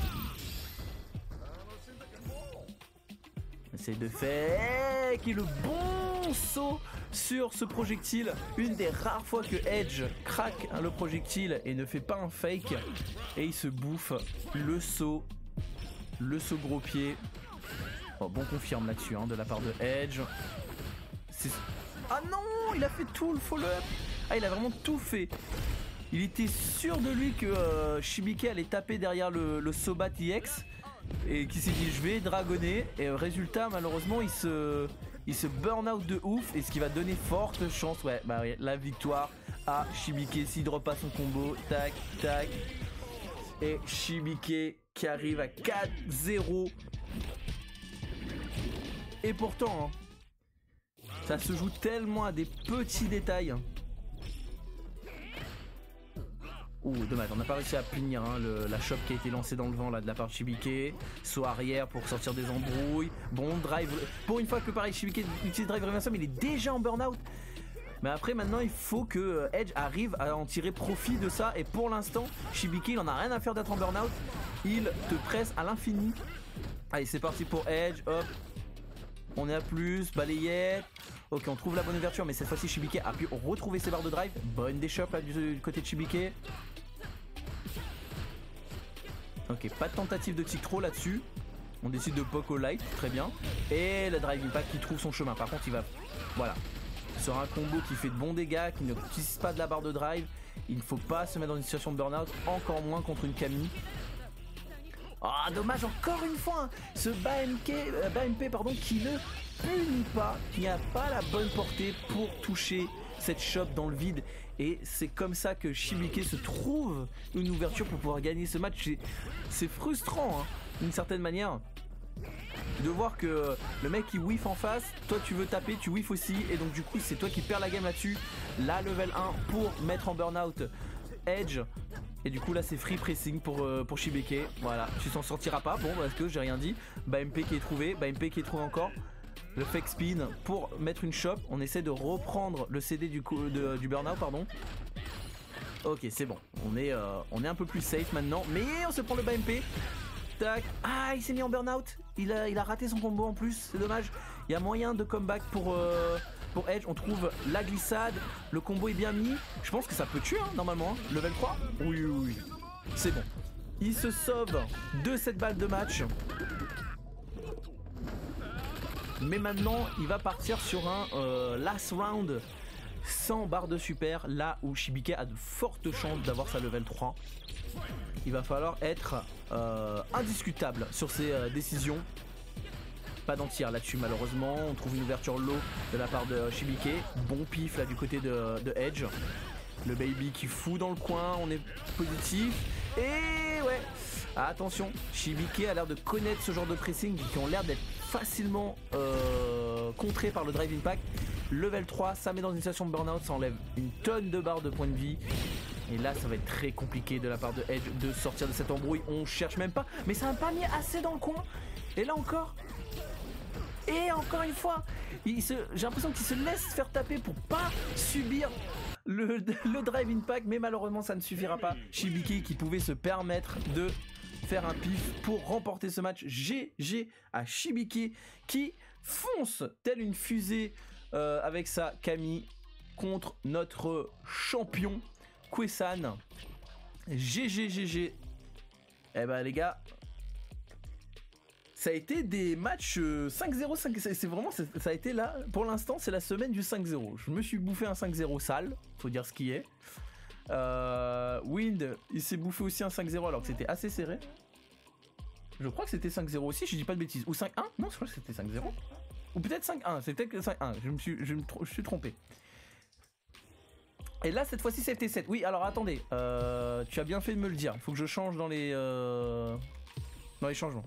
Essaye de faire qui le bon saut sur ce projectile. Une des rares fois que Edge craque le projectile et ne fait pas un fake. Et il se bouffe le saut gros pied. Oh, bon confirme là-dessus de la part de Edge. Ah non, il a fait tout le follow-up. Ah, il a vraiment tout fait. Il était sûr de lui que Shibike allait taper derrière le Sobat EX et qui s'est dit je vais dragonner, et résultat malheureusement il se burn out de ouf, et ce qui va donner forte chance, la victoire à Shibike s'il drop pas son combo. Tac tac, et Shibike qui arrive à 4-0. Et pourtant ça se joue tellement à des petits détails. Dommage, on n'a pas réussi à punir la chope qui a été lancée dans le vent là de la part de Shibike. Saut arrière pour sortir des embrouilles. Bon drive. Pour une fois que pareil Shibike utilise drive reversal, mais il est déjà en burn-out. Mais après maintenant il faut que Edge arrive à en tirer profit de ça. Et pour l'instant Shibike il en a rien à faire d'être en burn-out. Il te presse à l'infini. Allez, c'est parti pour Edge. Hop. On est à plus. Balayette. Ok, on trouve la bonne ouverture, mais cette fois-ci Shibike a pu retrouver ses barres de drive. Bonne déchoppe là du côté de Shibike. Ok, pas de tentative de tick throw là-dessus. On décide de poke au light, très bien. Et le drive impact qui trouve son chemin. Par contre, il va... Voilà. Sur un combo qui fait de bons dégâts, qui ne utilise pas de la barre de drive. Il ne faut pas se mettre dans une situation de burn-out, encore moins contre une Camille. Ah, dommage, encore une fois, ce BAMP qui ne punit pas, qui n'a pas la bonne portée pour toucher cette chope dans le vide. Et c'est comme ça que Shibike se trouve une ouverture pour pouvoir gagner ce match. C'est frustrant, d'une certaine manière, de voir que le mec il whiff en face, toi tu veux taper, tu whiff aussi, et donc du coup c'est toi qui perds la game là-dessus. Là, level 1 pour mettre en burn-out Edge. Et du coup là c'est free pressing pour Shibike. Voilà, tu s'en sortiras pas. Bon, parce que j'ai rien dit. BAMP qui est trouvé, BAMP qui est trouvé encore. Le fake spin pour mettre une chope. On essaie de reprendre le CD du burn-out, pardon. Ok, c'est bon. On est un peu plus safe maintenant. Mais on se prend le BAMP. Tac. Ah, il s'est mis en burn-out. Il a raté son combo en plus. C'est dommage. Il y a moyen de comeback pour Edge. On trouve la glissade. Le combo est bien mis. Je pense que ça peut tuer normalement. Level 3. Oui. C'est bon. Il se sauve de cette balle de match. Mais maintenant, il va partir sur un last round sans barre de super, là où Shibike a de fortes chances d'avoir sa level 3. Il va falloir être indiscutable sur ses décisions. Pas d'entière là-dessus malheureusement. On trouve une ouverture low de la part de Shibike. Bon pif là du côté de Edge. Le baby qui fout dans le coin, on est positif. Et ouais, attention, Shibike a l'air de connaître ce genre de pressing qui ont l'air d'être facilement contrés par le drive impact. Level 3, ça met dans une situation de burn-out, ça enlève une tonne de barres de points de vie. Et là ça va être très compliqué de la part de Edge de sortir de cette embrouille. On cherche même pas, mais ça n'a pas mis assez dans le coin. Et là encore, et encore une fois, j'ai l'impression qu'il se laisse faire taper pour pas subir le drive impact, mais malheureusement ça ne suffira pas. Shibike qui pouvait se permettre de faire un pif pour remporter ce match. GG à Shibike qui fonce telle une fusée avec sa Camille contre notre champion Kwesan. GG. Eh ben les gars, ça a été des matchs 5-0, c'est vraiment, ça a été là, pour l'instant c'est la semaine du 5-0. Je me suis bouffé un 5-0 sale, faut dire ce qui est. Wind, il s'est bouffé aussi un 5-0 alors que c'était assez serré. Je crois que c'était 5-0 aussi, je dis pas de bêtises. Ou 5-1 ? Non, je crois que c'était 5-0. Ou peut-être 5-1, c'est peut-être 5-1, je suis trompé. Et là, cette fois-ci, c'était 7. Oui, alors attendez, tu as bien fait de me le dire. Il faut que je change dans les changements.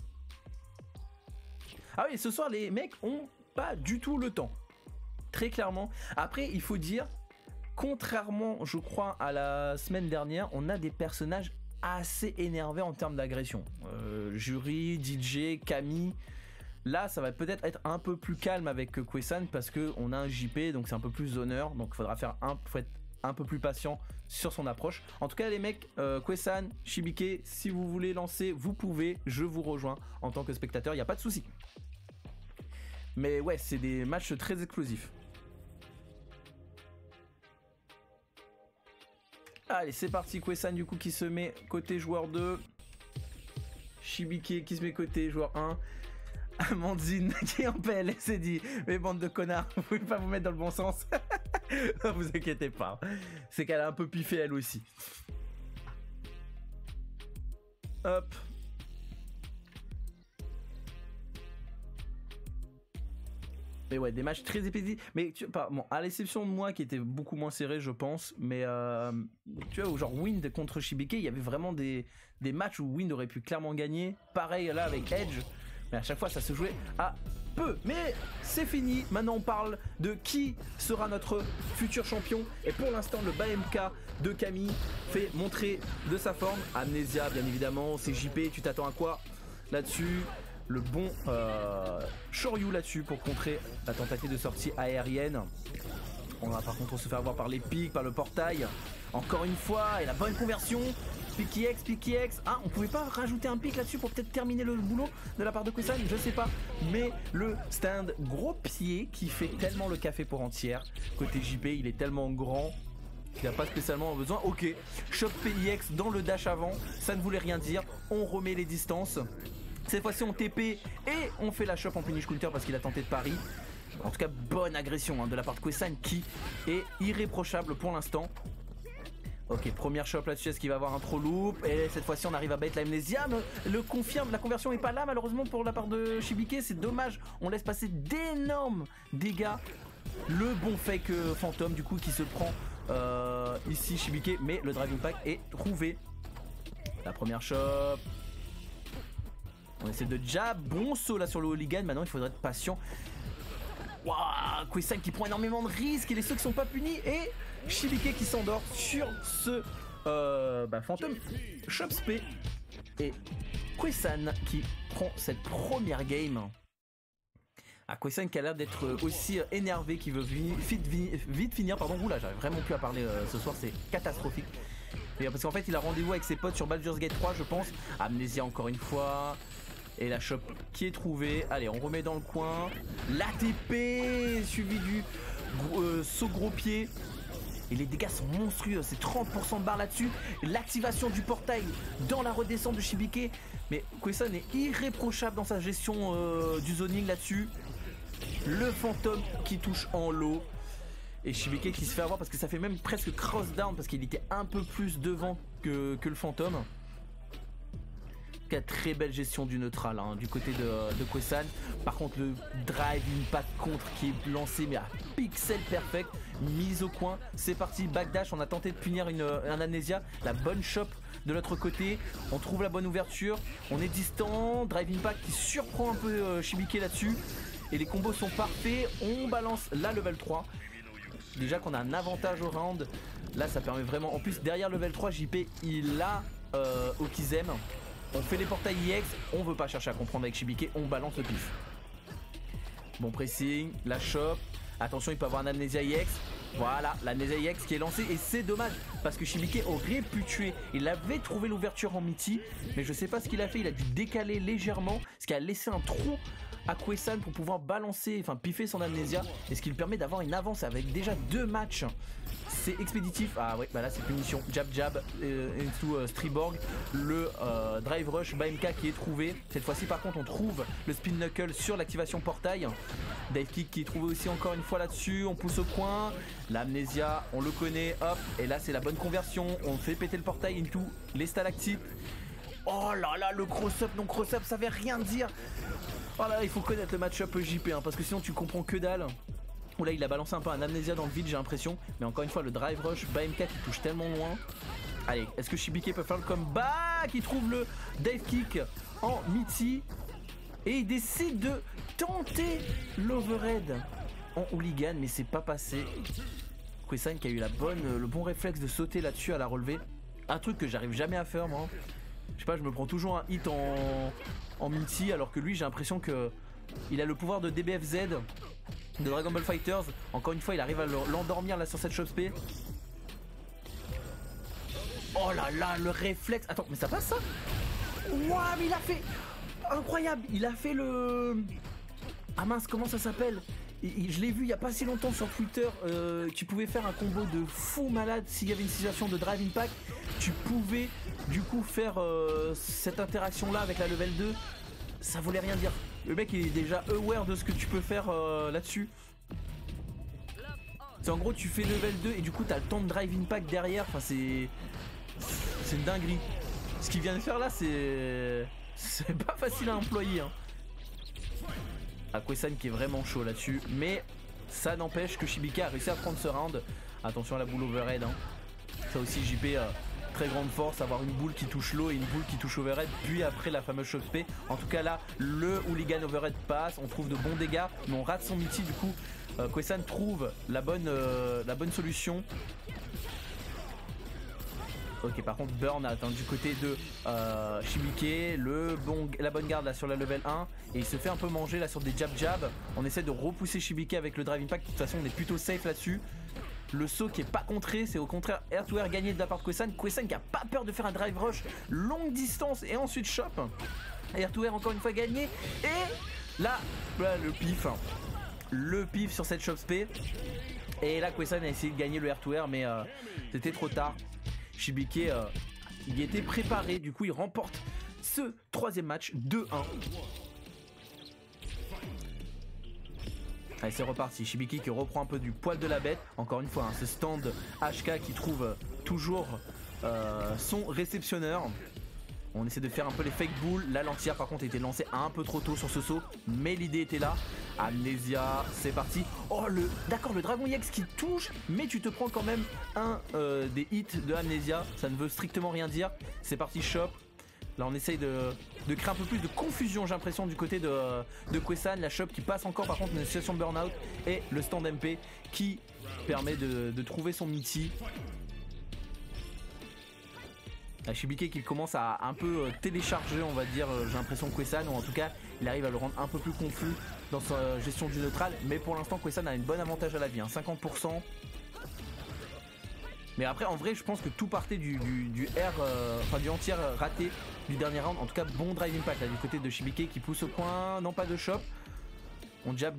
Ah oui, ce soir, les mecs ont pas du tout le temps. Très clairement. Après, il faut dire, contrairement, je crois, à la semaine dernière, on a des personnages assez énervés en termes d'agression. Jury, DJ, Camille. Là, ça va peut-être être un peu plus calme avec Kwesan parce qu'on a un JP, donc c'est un peu plus honneur. Donc il faudra faut être un peu plus patient sur son approche. En tout cas, les mecs, Kwesan, Shibike, si vous voulez lancer, vous pouvez. Je vous rejoins en tant que spectateur, il n'y a pas de souci. Mais ouais, c'est des matchs très explosifs. Allez, c'est parti. Kwesan du coup qui se met côté joueur 2. Shibike qui se met côté joueur 1. Amandine qui en PL s'est dit mais bande de connards, vous pouvez pas vous mettre dans le bon sens. Non, vous inquiétez pas, c'est qu'elle a un peu piffé elle aussi. Hop. Mais ouais, des matchs très épais. Mais tu vois, bon, à l'exception de moi qui était beaucoup moins serré, je pense. Mais tu vois, genre Wind contre Shibike, il y avait vraiment des matchs où Wind aurait pu clairement gagner. Pareil là avec Edge. Mais à chaque fois, ça se jouait à peu. Mais c'est fini. Maintenant, on parle de qui sera notre futur champion. Et pour l'instant, le BMK de Camille fait montrer de sa forme. Amnesia, bien évidemment. C'est JP. Tu t'attends à quoi là-dessus? Le bon Shoryu là-dessus pour contrer la tentative de sortie aérienne. On va par contre se faire avoir par les pics, par le portail. Encore une fois, et la bonne conversion. Picky X. Ah, on pouvait pas rajouter un pic là-dessus pour peut-être terminer le boulot de la part de Kwesan, je sais pas. Mais le stand gros pied qui fait tellement le café pour entière. Côté JP, il est tellement grand qu'il n'a pas spécialement besoin. Ok, shop PIX dans le dash avant, ça ne voulait rien dire. On remet les distances. Cette fois-ci, on TP et on fait la shop en punish counter parce qu'il a tenté de pari. En tout cas, bonne agression de la part de Kwesan qui est irréprochable pour l'instant. Ok, première shop là-dessus, est-ce qu'il va avoir un trop loop? Et cette fois-ci, on arrive à bait la Amnesia. Le confirme, la conversion est pas là malheureusement pour la part de Shibike. C'est dommage, on laisse passer d'énormes dégâts. Le bon fake Phantom du coup qui se prend ici Shibike. Mais le Drive Impact est trouvé. La première shop. On essaie de jab. Bon saut là sur le Hooligan. Maintenant, il faudrait être patient. Waouh, Kwesan qui prend énormément de risques et les ceux qui sont pas punis et Shibike qui s'endort sur ce Phantom Shop Spé et Kwesan qui prend cette première game. Kwesan qui a l'air d'être aussi énervé, qui veut vite finir. Pardon, oula, j'arrive vraiment plus à parler ce soir, c'est catastrophique. Et parce qu'en fait, il a rendez-vous avec ses potes sur Baldur's Gate 3, je pense. Amnesia encore une fois. Et la shop qui est trouvée. Allez, on remet dans le coin. L'ATP suivi du saut gros pied. Et les dégâts sont monstrueux. C'est 30% de barre là-dessus. L'activation du portail dans la redescente de Shibike. Mais Kwesan est irréprochable dans sa gestion du zoning là-dessus. Le fantôme qui touche en low. Et Shibike qui se fait avoir parce que ça fait même presque cross down parce qu'il était un peu plus devant que le fantôme. Très belle gestion du neutral du côté de Kwesan. Par contre le drive impact contre qui est lancé mais à pixel perfect, mise au coin. C'est parti, backdash, on a tenté de punir un Amnesia. La bonne shop de l'autre côté, on trouve la bonne ouverture, on est distant, drive impact qui surprend un peu Shibike là-dessus. Et les combos sont parfaits, on balance la level 3. Déjà qu'on a un avantage au round. Là ça permet vraiment, en plus derrière level 3 JP il a Okizem. On fait les portails IX, on veut pas chercher à comprendre avec Shibike, on balance le pif. Bon pressing, la shop. Attention, il peut avoir un Amnesia IX. Voilà, l'Amnesia IX qui est lancé et c'est dommage parce que Shibike aurait pu tuer. Il avait trouvé l'ouverture en Mitty, mais je sais pas ce qu'il a fait, il a dû décaler légèrement, ce qui a laissé un trou à Kwesan pour pouvoir balancer, enfin piffer son Amnesia, et ce qui lui permet d'avoir une avance avec déjà 2 matchs. C'est expéditif. Ah ouais, bah là c'est punition. Jab into Striborg. Le drive rush BMK qui est trouvé. Cette fois-ci par contre on trouve le spin knuckle sur l'activation portail. Dive kick qui est trouvé aussi encore une fois là-dessus. On pousse au coin. L'Amnesia, on le connaît. Hop. Et là c'est la bonne conversion. On fait péter le portail into les stalactites. Oh là là, le cross-up, non cross-up, ça veut rien dire. Oh là là, il faut connaître le match-up JP parce que sinon tu comprends que dalle. Où là il a balancé un peu un Amnesia dans le vide, j'ai l'impression. Mais encore une fois le drive rush BMK qui touche tellement loin. Allez, est-ce que Shibike peut faire le comeback? Il trouve le dive kick en Mitty. Et il décide de tenter l'overhead en hooligan, mais c'est pas passé. Kwesan qui a eu le bon réflexe de sauter là-dessus à la relever. Un truc que j'arrive jamais à faire moi. Je sais pas, je me prends toujours un hit en Mitty alors que lui j'ai l'impression que il a le pouvoir de DBFZ de Dragon Ball Fighters. Encore une fois il arrive à l'endormir là sur cette shop spé. Oh là là, le réflexe. Attends, mais ça passe ça? Waouh, mais il a fait incroyable. Il a fait le... Ah mince, comment ça s'appelle? Je l'ai vu il y a pas si longtemps sur Twitter, tu pouvais faire un combo de fou malade s'il y avait une situation de drive impact. Tu pouvais du coup faire cette interaction là avec la level 2. Ça voulait rien dire. Le mec il est déjà aware de ce que tu peux faire là-dessus. C'est en gros tu fais level 2 et du coup t'as le temps de drive impact derrière. Enfin c'est une dinguerie. Ce qu'il vient de faire là c'est pas facile à employer hein. Kwesan qui est vraiment chaud là-dessus, mais ça n'empêche que Shibika a réussi à prendre ce round. Attention à la boule overhead hein. Ça aussi JP très grande force, avoir une boule qui touche l'eau et une boule qui touche overhead, puis après la fameuse choc P. En tout cas là le hooligan overhead passe, on trouve de bons dégâts, mais on rate son multi. Du coup Kwesan trouve la bonne solution. Ok, par contre burn-out hein, du côté de Shibike, la bonne garde là sur la level 1, et il se fait un peu manger là sur des jab. On essaie de repousser Shibike avec le drive impact. De toute façon on est plutôt safe là-dessus. Le saut qui est pas contré, c'est au contraire air to air gagné de la part de Kwesan. Kwesan qui a pas peur de faire un drive rush longue distance et ensuite chop. Air to air encore une fois gagné, et là le pif sur cette chop P. Et là Kwesan a essayé de gagner le air to air, mais c'était trop tard. Shibike il était préparé, du coup il remporte ce troisième match 2-1. Allez c'est reparti, Shibike qui reprend un peu du poil de la bête. Encore une fois hein, ce stand HK qui trouve toujours son réceptionneur. On essaie de faire un peu les fake bulls. Là l'entière par contre a été lancée un peu trop tôt sur ce saut, mais l'idée était là. Amnesia, c'est parti. Oh d'accord, le Dragon EX qui touche, mais tu te prends quand même un des hits de Amnesia. Ça ne veut strictement rien dire. C'est parti shop. Là on essaye de créer un peu plus de confusion, j'ai l'impression, du côté de Kwesan. La shop qui passe encore par contre une situation de burn-out, et le stand MP qui permet de trouver son multi. Shibike qui commence à un peu télécharger, on va dire, j'ai l'impression, Kwesan, ou en tout cas il arrive à le rendre un peu plus confus dans sa gestion du neutral. Mais pour l'instant Kwesan a une bonne avantage à la vie hein, 50%. Mais après en vrai je pense que tout partait du entier raté du dernier round. En tout cas bon drive impact là, du côté de Shibike qui pousse au coin, non pas de shop. On jab.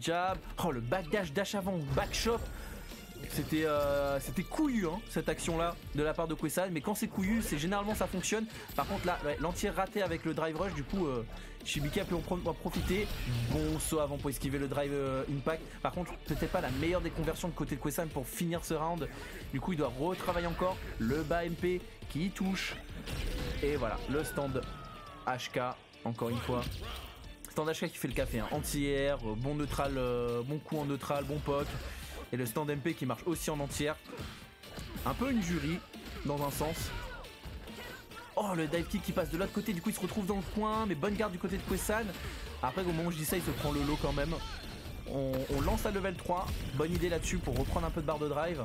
Oh le backdash, dash avant, back shop. C'était couillu hein, cette action là de la part de Kwesan, mais quand c'est couillu c'est généralement ça fonctionne. Par contre là l'entier raté avec le drive rush, du coup Shibike a pu en profiter. Bon saut avant pour esquiver le drive impact. Par contre peut-être pas la meilleure des conversions de côté de Kwesan pour finir ce round. Du coup il doit retravailler encore. Le bas MP qui touche, et voilà le stand HK encore une fois. Stand HK qui fait le café hein. Anti-air, bon neutral, bon coup en neutral, bon poke. Et le stand MP qui marche aussi en entière. Un peu une jury dans un sens. Oh le dive kick qui passe de l'autre côté, du coup il se retrouve dans le coin, mais bonne garde du côté de Kwesan. Après au moment où je dis ça il se prend le lot quand même. On lance à level 3, bonne idée là-dessus pour reprendre un peu de barre de drive.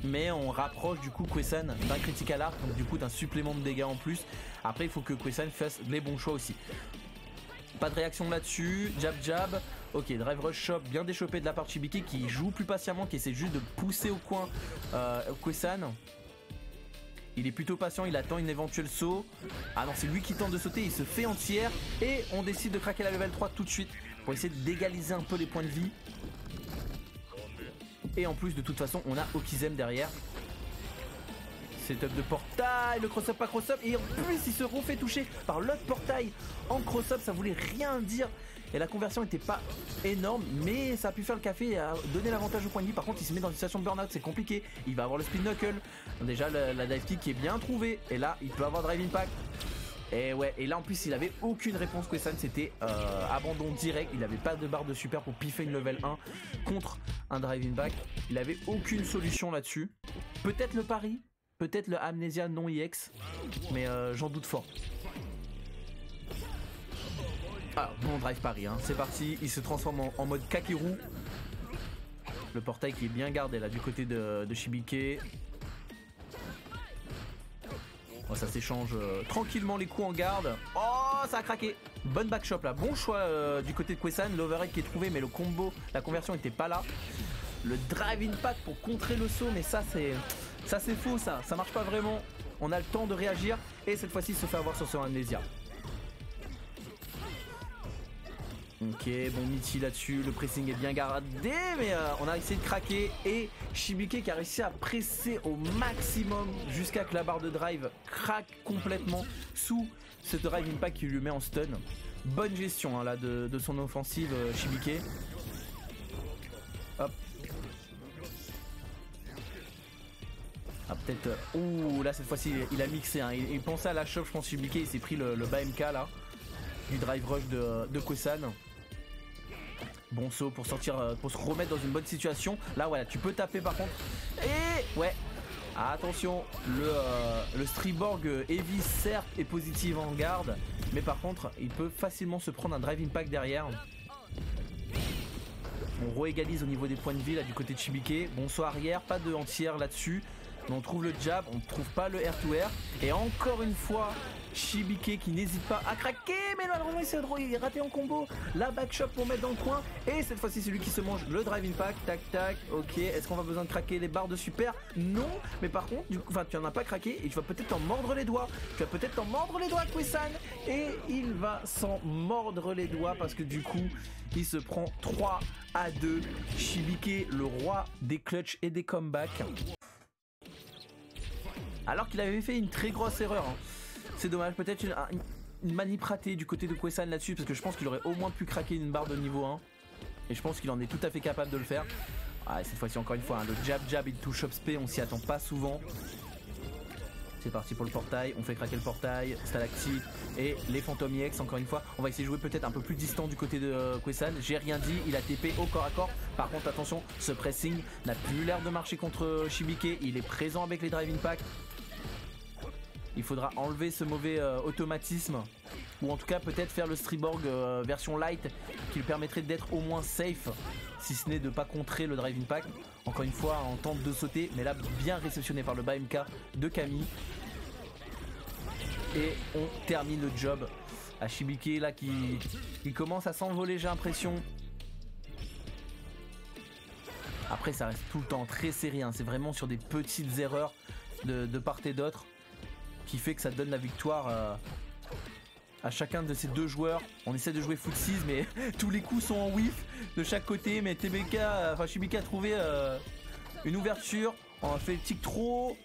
Mais on rapproche du coup Kwesan d'un critical art, donc du coup d'un supplément de dégâts en plus. Après il faut que Kwesan fasse les bons choix aussi. Pas de réaction là-dessus, jab. Ok, drive rush shop bien déchopé de la part de Shibike qui joue plus patiemment, qui essaie juste de pousser au coin Kwesan. Il est plutôt patient, il attend une éventuelle saut. Ah non, c'est lui qui tente de sauter, il se fait entière. Et on décide de craquer la level 3 tout de suite pour essayer d'égaliser un peu les points de vie. Et en plus de toute façon on a Okizem derrière. Setup de portail, le cross-up pas cross-up, et en plus il se refait toucher par l'autre portail en cross-up. Ça voulait rien dire et la conversion était pas énorme, mais ça a pu faire le café et a donné l'avantage au point de vie. Par contre il se met dans une situation de burn-out, c'est compliqué. Il va avoir le spin knuckle, déjà la dive kick qui est bien trouvée, et là il peut avoir drive impact. Et ouais, et là en plus il avait aucune réponse. Kwesan, c'était abandon direct. Il avait pas de barre de super pour piffer une level 1 contre un drive impact. Il avait aucune solution là-dessus. Peut-être le pari, peut-être le Amnesia non EX, mais j'en doute fort. Ah, bon drive pari, hein. C'est parti, il se transforme en mode Kakeru. Le portail qui est bien gardé là du côté de Shibike. Oh, ça s'échange tranquillement les coups en garde. Oh, ça a craqué. Bonne backshop là, bon choix du côté de Kwesan. L'overhead qui est trouvé, mais le combo, la conversion n'était pas là. Le drive impact pour contrer le saut, mais ça c'est faux, ça marche pas vraiment. On a le temps de réagir, et cette fois-ci il se fait avoir sur son Amnesia. Ok, bon Mitty là-dessus, le pressing est bien gardé, mais on a essayé de craquer et Shibike qui a réussi à presser au maximum jusqu'à que la barre de drive craque complètement sous ce drive impact qui lui met en stun. Bonne gestion hein, là de son offensive Shibike. Hop. Ah peut-être... ouh là cette fois-ci il a mixé, hein. Il pensait à la shove je pense Shibike, il s'est pris le bas MK là. Du drive rush de Kwesan. Bon saut pour sortir, pour se remettre dans une bonne situation. Là voilà, tu peux taper par contre. Et ouais, attention, le Striborg Heavy certes est positif en garde, mais par contre il peut facilement se prendre un drive impact derrière. On réégalise au niveau des points de vie là du côté de Shibike. Bon saut arrière, pas de anti-air là-dessus. Mais on trouve le jab, on ne trouve pas le air to air. Et encore une fois, Shibike qui n'hésite pas à craquer. Mais malheureusement il est raté en combo. La backshot pour mettre dans le coin. Et cette fois-ci c'est lui qui se mange le drive impact. Tac tac, ok. Est-ce qu'on va besoin de craquer les barres de super? Non. Mais par contre, du coup, tu n'en as pas craqué. Et tu vas peut-être t'en mordre les doigts. Tu vas peut-être t'en mordre les doigts Kwesan. Et il va s'en mordre les doigts. Parce que du coup il se prend 3-2. Shibike, le roi des clutches et des comebacks. Alors qu'il avait fait une très grosse erreur. Hein. C'est dommage, peut-être une manip ratée du côté de Kwesan là-dessus, parce que je pense qu'il aurait au moins pu craquer une barre de niveau 1. Et je pense qu'il en est tout à fait capable de le faire. Ah, cette fois-ci encore une fois, hein, le jab et le touch up spé, on s'y attend pas souvent. C'est parti pour le portail, on fait craquer le portail, stalactite et les Phantom EX encore une fois. On va essayer de jouer peut-être un peu plus distant du côté de Kwesan. J'ai rien dit, il a TP au corps à corps. Par contre attention, ce pressing n'a plus l'air de marcher contre Shibike. Il est présent avec les drive impact. Il faudra enlever ce mauvais automatisme. Ou en tout cas peut-être faire le Striborg version light qui lui permettrait d'être au moins safe. Si ce n'est de ne pas contrer le drive impact. Encore une fois on tente de sauter. Mais là bien réceptionné par le bas MK de Camille. Et on termine le job. À Shibike là qui commence à s'envoler j'ai l'impression. Après ça reste tout le temps très serré. Hein. C'est vraiment sur des petites erreurs de part et d'autre. Qui fait que ça donne la victoire à chacun de ces deux joueurs. On essaie de jouer foot 6 mais tous les coups sont en whiff de chaque côté. Mais Shibike a trouvé une ouverture. On a fait le tic trop.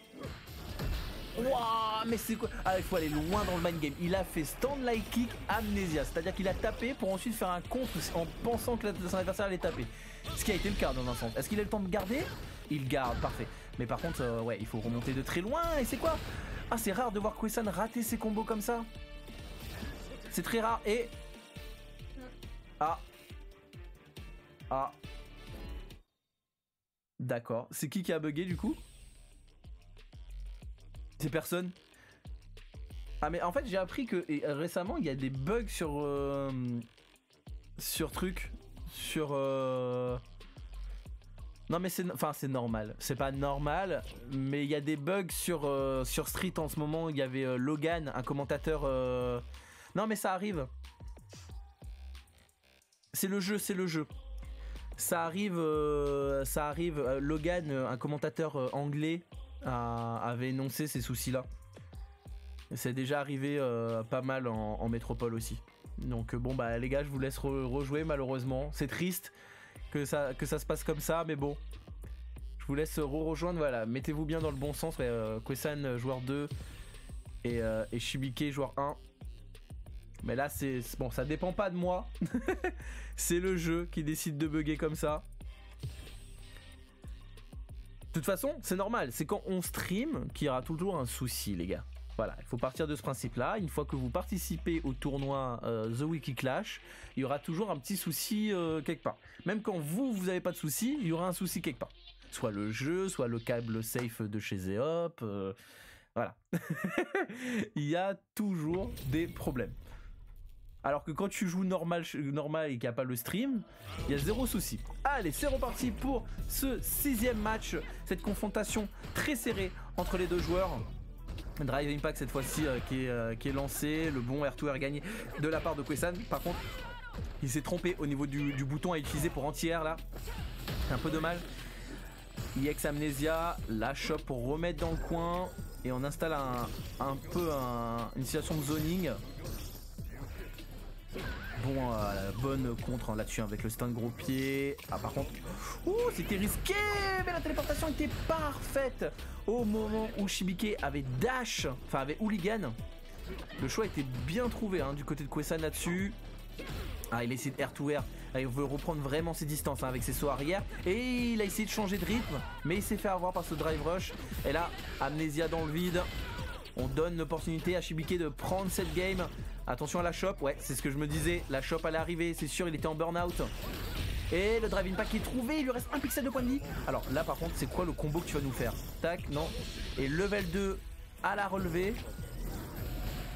Waouh, mais c'est quoi? Ah, il faut aller loin dans le mind game. Il a fait stand like kick amnésia. C'est-à-dire qu'il a tapé pour ensuite faire un contre en pensant que son adversaire allait taper. Ce qui a été le cas dans un sens. Est-ce qu'il a le temps de garder? Il garde, parfait. Mais par contre, ouais, il faut remonter de très loin. Et c'est quoi? Ah, c'est rare de voir Kwesan rater ses combos comme ça. C'est très rare et... Ah. Ah. D'accord. C'est qui a bugué du coup? C'est personne. Ah mais en fait j'ai appris que récemment il y a des bugs sur... sur truc. Sur... Non mais c'est normal, c'est pas normal, mais il y a des bugs sur Street en ce moment. Il y avait Logan, un commentateur... Non mais ça arrive. C'est le jeu. Ça arrive, Logan, un commentateur anglais, avait énoncé ces soucis-là. C'est déjà arrivé pas mal en métropole aussi. Donc bon bah les gars, je vous laisse rejouer malheureusement. C'est triste que ça se passe comme ça, mais bon. Je vous laisse rejoindre, voilà. Mettez-vous bien dans le bon sens. Kwesan joueur 2 et Shibike joueur 1. Mais là c'est bon, ça dépend pas de moi. C'est le jeu qui décide de bugger comme ça. De toute façon, c'est normal. C'est quand on stream qu'il y aura toujours un souci, les gars. Voilà, il faut partir de ce principe-là. Une fois que vous participez au tournoi The Wiki Clash, il y aura toujours un petit souci quelque part. Même quand vous n'avez pas de souci, il y aura un souci quelque part. Soit le jeu, soit le câble safe de chez Zeop. Voilà. Il y a toujours des problèmes. Alors que quand tu joues normal et qu'il n'y a pas le stream, il y a zéro souci. Allez, c'est reparti pour ce 6e match. Cette confrontation très serrée entre les deux joueurs. Drive Impact cette fois-ci qui est lancé. Le bon R2R gagné de la part de Kwesan. Par contre, il s'est trompé au niveau du bouton à utiliser pour anti-air là. C'est un peu dommage. EX Amnesia, la shop pour remettre dans le coin. Et on installe un peu une situation de zoning. Bon, bonne contre là-dessus avec le stun gros pied. Ah par contre, c'était risqué, mais la téléportation était parfaite au moment où Shibike avait dash, enfin avait hooligan. Le choix était bien trouvé hein, du côté de Kwesan là-dessus. Ah, il a essayé de air to air. Il veut reprendre vraiment ses distances hein, avec ses sauts arrière. Et il a essayé de changer de rythme, mais il s'est fait avoir par ce drive rush. Et là, Amnesia dans le vide. On donne l'opportunité à Shibike de prendre cette game. Attention à la shop, ouais, c'est ce que je me disais. La shop allait arriver, c'est sûr, il était en burn-out. Et le drive impact est trouvé, il lui reste un pixel de points de vie. Alors là, par contre, c'est quoi le combo que tu vas nous faire? Tac, non. Et level 2 à la relevée.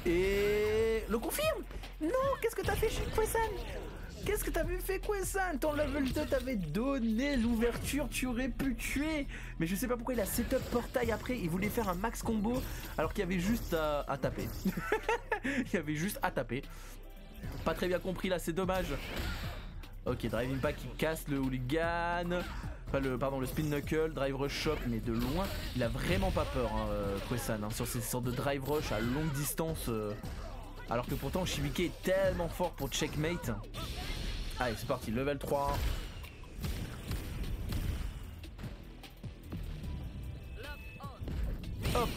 Et le confirme. Non, qu'est-ce que t'as fait chez Kwesan? Qu'est-ce que t'avais fait Kwesan? Ton level 2 t'avait donné l'ouverture, tu aurais pu tuer. Mais je sais pas pourquoi il a setup portail après, il voulait faire un max combo alors qu'il y avait juste à taper. Il y avait juste à taper. Pas très bien compris là, c'est dommage. Ok, drive impact qui casse le hooligan. Enfin le spin knuckle, drive rush shop, mais de loin, il a vraiment pas peur hein, Kwesan hein, sur ces sortes de drive rush à longue distance. Alors que pourtant Shibike est tellement fort pour checkmate. Allez c'est parti, level 3. Hop.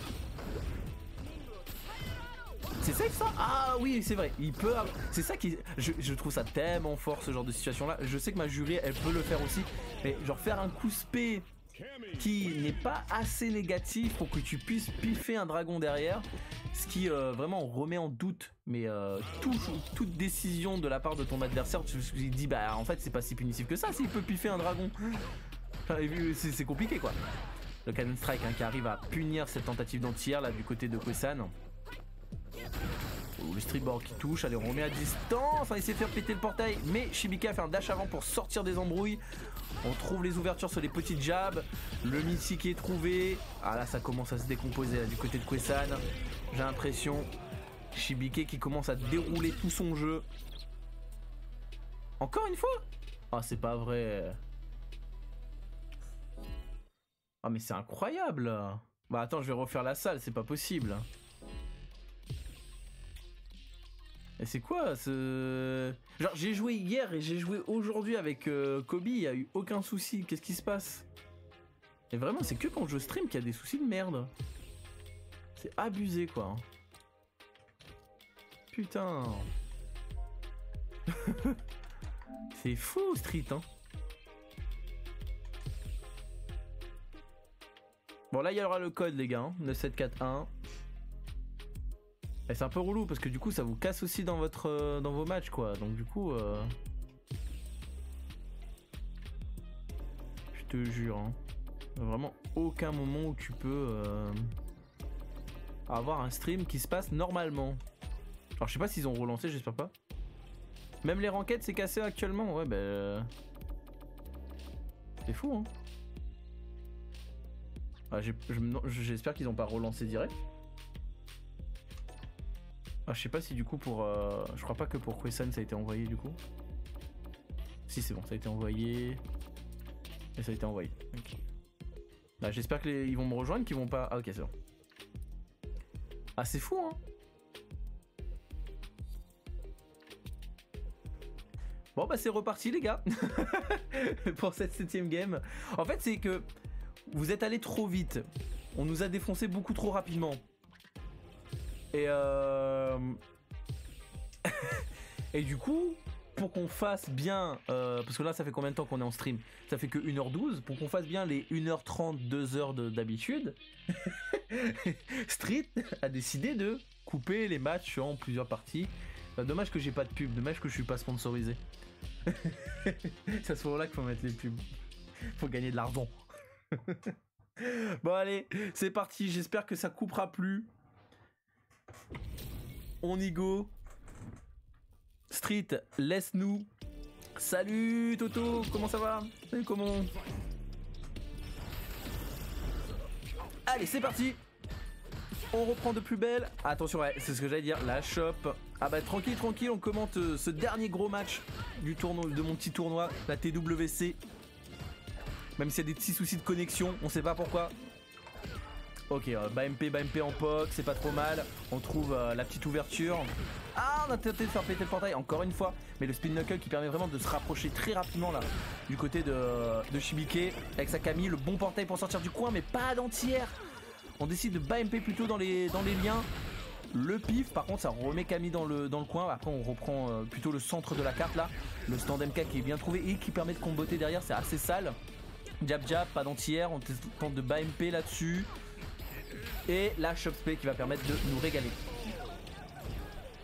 C'est safe ça? Ah oui c'est vrai, il peut. C'est ça qui. Je trouve ça tellement fort ce genre de situation là. Je sais que ma jurée elle peut le faire aussi. Mais genre faire un coup spé qui n'est pas assez négatif pour que tu puisses piffer un dragon derrière. Ce qui vraiment remet en doute mais toute décision de la part de ton adversaire. Tu te dis bah en fait c'est pas si punitif que ça s'il peut piffer un dragon. Enfin, c'est compliqué quoi. Le Cannon Strike hein, qui arrive à punir cette tentative d'anti-air là du côté de Kwesan. Le streetboard qui touche, allez on remet à distance. Enfin il s'est fait péter le portail mais Shibike a fait un dash avant pour sortir des embrouilles. On trouve les ouvertures sur les petites jabs. Le mythique est trouvé. Ah là ça commence à se décomposer là, du côté de Kwesan. J'ai l'impression. Shibike qui commence à dérouler tout son jeu. Encore une fois? Ah c'est pas vrai. Ah mais c'est incroyable. Bah attends je vais refaire la salle, c'est pas possible. Et c'est quoi ce... Genre j'ai joué hier et j'ai joué aujourd'hui avec Kobe, il y a eu aucun souci, qu'est-ce qui se passe? Et vraiment c'est que quand je stream qu'il y a des soucis de merde. C'est abusé quoi. Putain. C'est fou Street hein. Bon là il y aura le code les gars, hein, 9741. Et c'est un peu relou parce que du coup ça vous casse aussi dans vos matchs quoi. Donc du coup je te jure hein. Vraiment aucun moment où tu peux avoir un stream qui se passe normalement. Alors je sais pas s'ils ont relancé, j'espère pas. Même les ranked c'est cassé actuellement. Ouais bah c'est fou hein. Ah, j'espère qu'ils ont pas relancé direct. Ah, je sais pas si du coup pour... je crois pas que pour Kwesan ça a été envoyé du coup. Si c'est bon, ça a été envoyé. Et ça a été envoyé. Okay. Là j'espère qu'ils vont me rejoindre, qu'ils vont pas... Ah ok c'est bon. Ah c'est fou hein. Bon bah c'est reparti les gars. Pour cette 7ème game. En fait c'est que vous êtes allés trop vite. On nous a défoncé beaucoup trop rapidement. Et et du coup, pour qu'on fasse bien, parce que là ça fait combien de temps qu'on est en stream? Ça fait que 1h12, pour qu'on fasse bien les 1h30, 2h d'habitude, Street a décidé de couper les matchs en plusieurs parties. Dommage que j'ai pas de pub, dommage que je suis pas sponsorisé. C'est à ce moment-là qu'il faut mettre les pubs. Faut gagner de l'argent. Bon allez, c'est parti, j'espère que ça coupera plus. On y go. Street, laisse-nous. Salut Toto, comment ça va? Salut, comment? Allez, c'est parti. On reprend de plus belle. Attention, ouais, c'est ce que j'allais dire. La shop. Ah bah tranquille, tranquille, on commente ce dernier gros match du tournoi, de mon petit tournoi, la TWC. Même s'il y a des petits soucis de connexion, on sait pas pourquoi. Ok, BMP en POC, c'est pas trop mal. On trouve la petite ouverture. Ah, on a tenté de faire péter le portail encore une fois. Mais le spin knuckle qui permet vraiment de se rapprocher très rapidement là du côté de Shibike avec sa Camille. Le bon portail pour sortir du coin, mais pas d'anti-air. On décide de BMP plutôt dans les liens. Le pif, par contre, ça remet Camille dans le coin. Après, on reprend plutôt le centre de la carte là. Le stand MK qui est bien trouvé et qui permet de comboter derrière. C'est assez sale. Jab, pas d'anti-air. On tente de BMP là-dessus. Et la Chop Spé qui va permettre de nous régaler.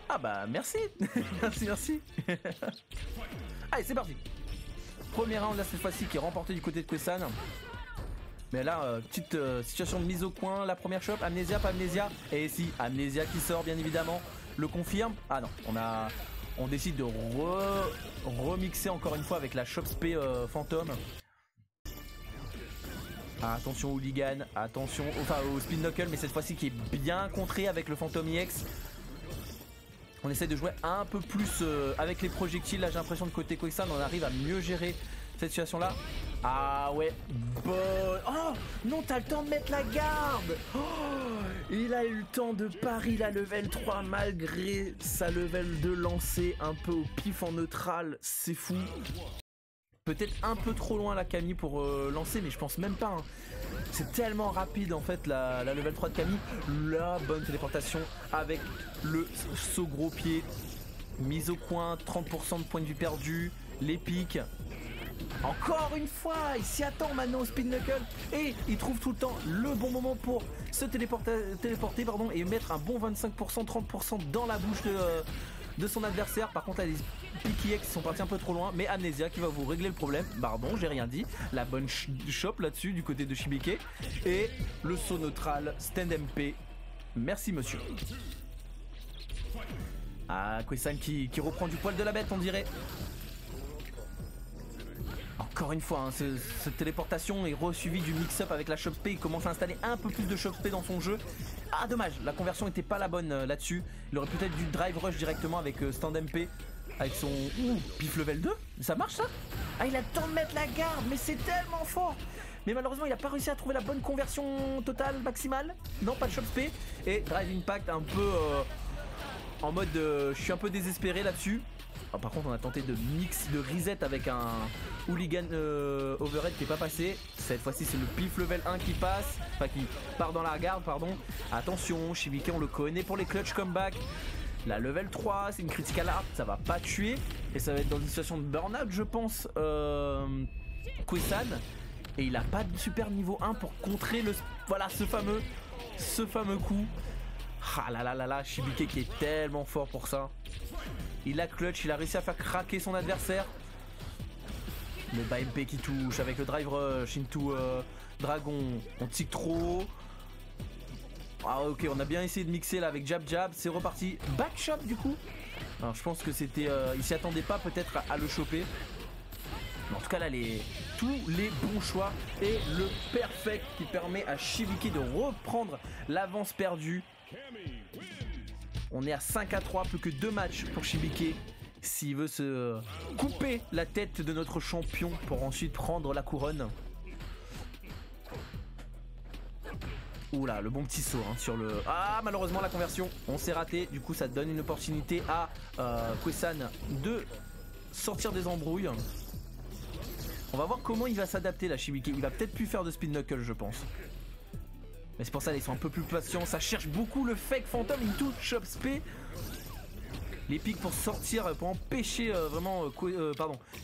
Ah bah merci. merci. Allez, c'est parti. Premier round là cette fois-ci qui est remporté du côté de Kwesan. Mais là, petite situation de mise au coin. La première shop, Amnesia, pas Amnesia. Et si, Amnesia qui sort bien évidemment. Le confirme. Ah non, on décide de remixer encore une fois avec la Chop Spé fantôme. Ah, attention hooligan, attention au spin knuckle, mais cette fois-ci qui est bien contré avec le Phantom EX. On essaie de jouer un peu plus avec les projectiles. Là j'ai l'impression de côté Kwesan on arrive à mieux gérer cette situation là. Ah ouais, bon. Oh non, t'as le temps de mettre la garde. Oh, il a eu le temps de pari la level 3 malgré sa level 2 lancée un peu au pif en neutral, c'est fou. Peut-être un peu trop loin la Camille pour lancer, mais je pense même pas. Hein. C'est tellement rapide en fait la level 3 de Camille. La bonne téléportation avec le saut gros pied. Mise au coin, 30% de points de vue perdus. Les pics. Encore une fois, il s'y attend maintenant au spin knuckle. Et il trouve tout le temps le bon moment pour se téléporter et mettre un bon 25%, 30% dans la bouche de son adversaire. Par contre là les Piki X sont partis un peu trop loin, mais Amnesia qui va vous régler le problème. Pardon, j'ai rien dit. La bonne shop là-dessus du côté de Shibike. Et le saut neutral stand MP. Merci monsieur. Ah, Kwesan qui reprend du poil de la bête on dirait. Encore une fois, hein, cette téléportation est re-suivie du mix-up avec la Chop Spé. Il commence à installer un peu plus de Chop Spé dans son jeu. Ah dommage, la conversion n'était pas la bonne là-dessus. Il aurait peut-être dû drive rush directement avec stand MP. Avec son pif level 2. Ça marche ça? Ah il a le temps de mettre la garde, mais c'est tellement fort. Mais malheureusement il a pas réussi à trouver la bonne conversion totale maximale. Non, pas de Chop Spé. Et drive impact un peu en mode je suis un peu désespéré là-dessus. Oh, par contre on a tenté de reset avec un hooligan overhead qui est pas passé. Cette fois-ci c'est le pif level 1 qui passe. Enfin qui part dans la garde pardon. Attention, Shibike on le connaît pour les clutch comeback. La level 3 c'est une critical art, ça va pas tuer. Et ça va être dans une situation de burn-out je pense Kwesan. Et il a pas de super niveau 1 pour contrer ce fameux coup. Ah là, Shibike qui est tellement fort pour ça. Il a clutch, il a réussi à faire craquer son adversaire. Le BMP qui touche avec le drive rush into dragon. On tique trop. Ah ok, on a bien essayé de mixer là avec jab, c'est reparti. Back shop du coup. Alors je pense que c'était... il s'y attendait pas peut-être à le choper. Mais en tout cas là, tous les bons choix. Et le perfect qui permet à Shibike de reprendre l'avance perdue. On est à 5-3, plus que 2 matchs pour Shibike. S'il veut se couper la tête de notre champion pour ensuite prendre la couronne. Oula, le bon petit saut hein, sur le... Ah, malheureusement la conversion, on s'est raté. Du coup ça donne une opportunité à Kwesan de sortir des embrouilles. On va voir comment il va s'adapter là Shibike. Il va peut-être plus faire de spin knuckle je pense. Mais c'est pour ça qu'ils sont un peu plus patients. Ça cherche beaucoup le fake Phantom into Chop Spé. Les pics pour sortir, pour empêcher vraiment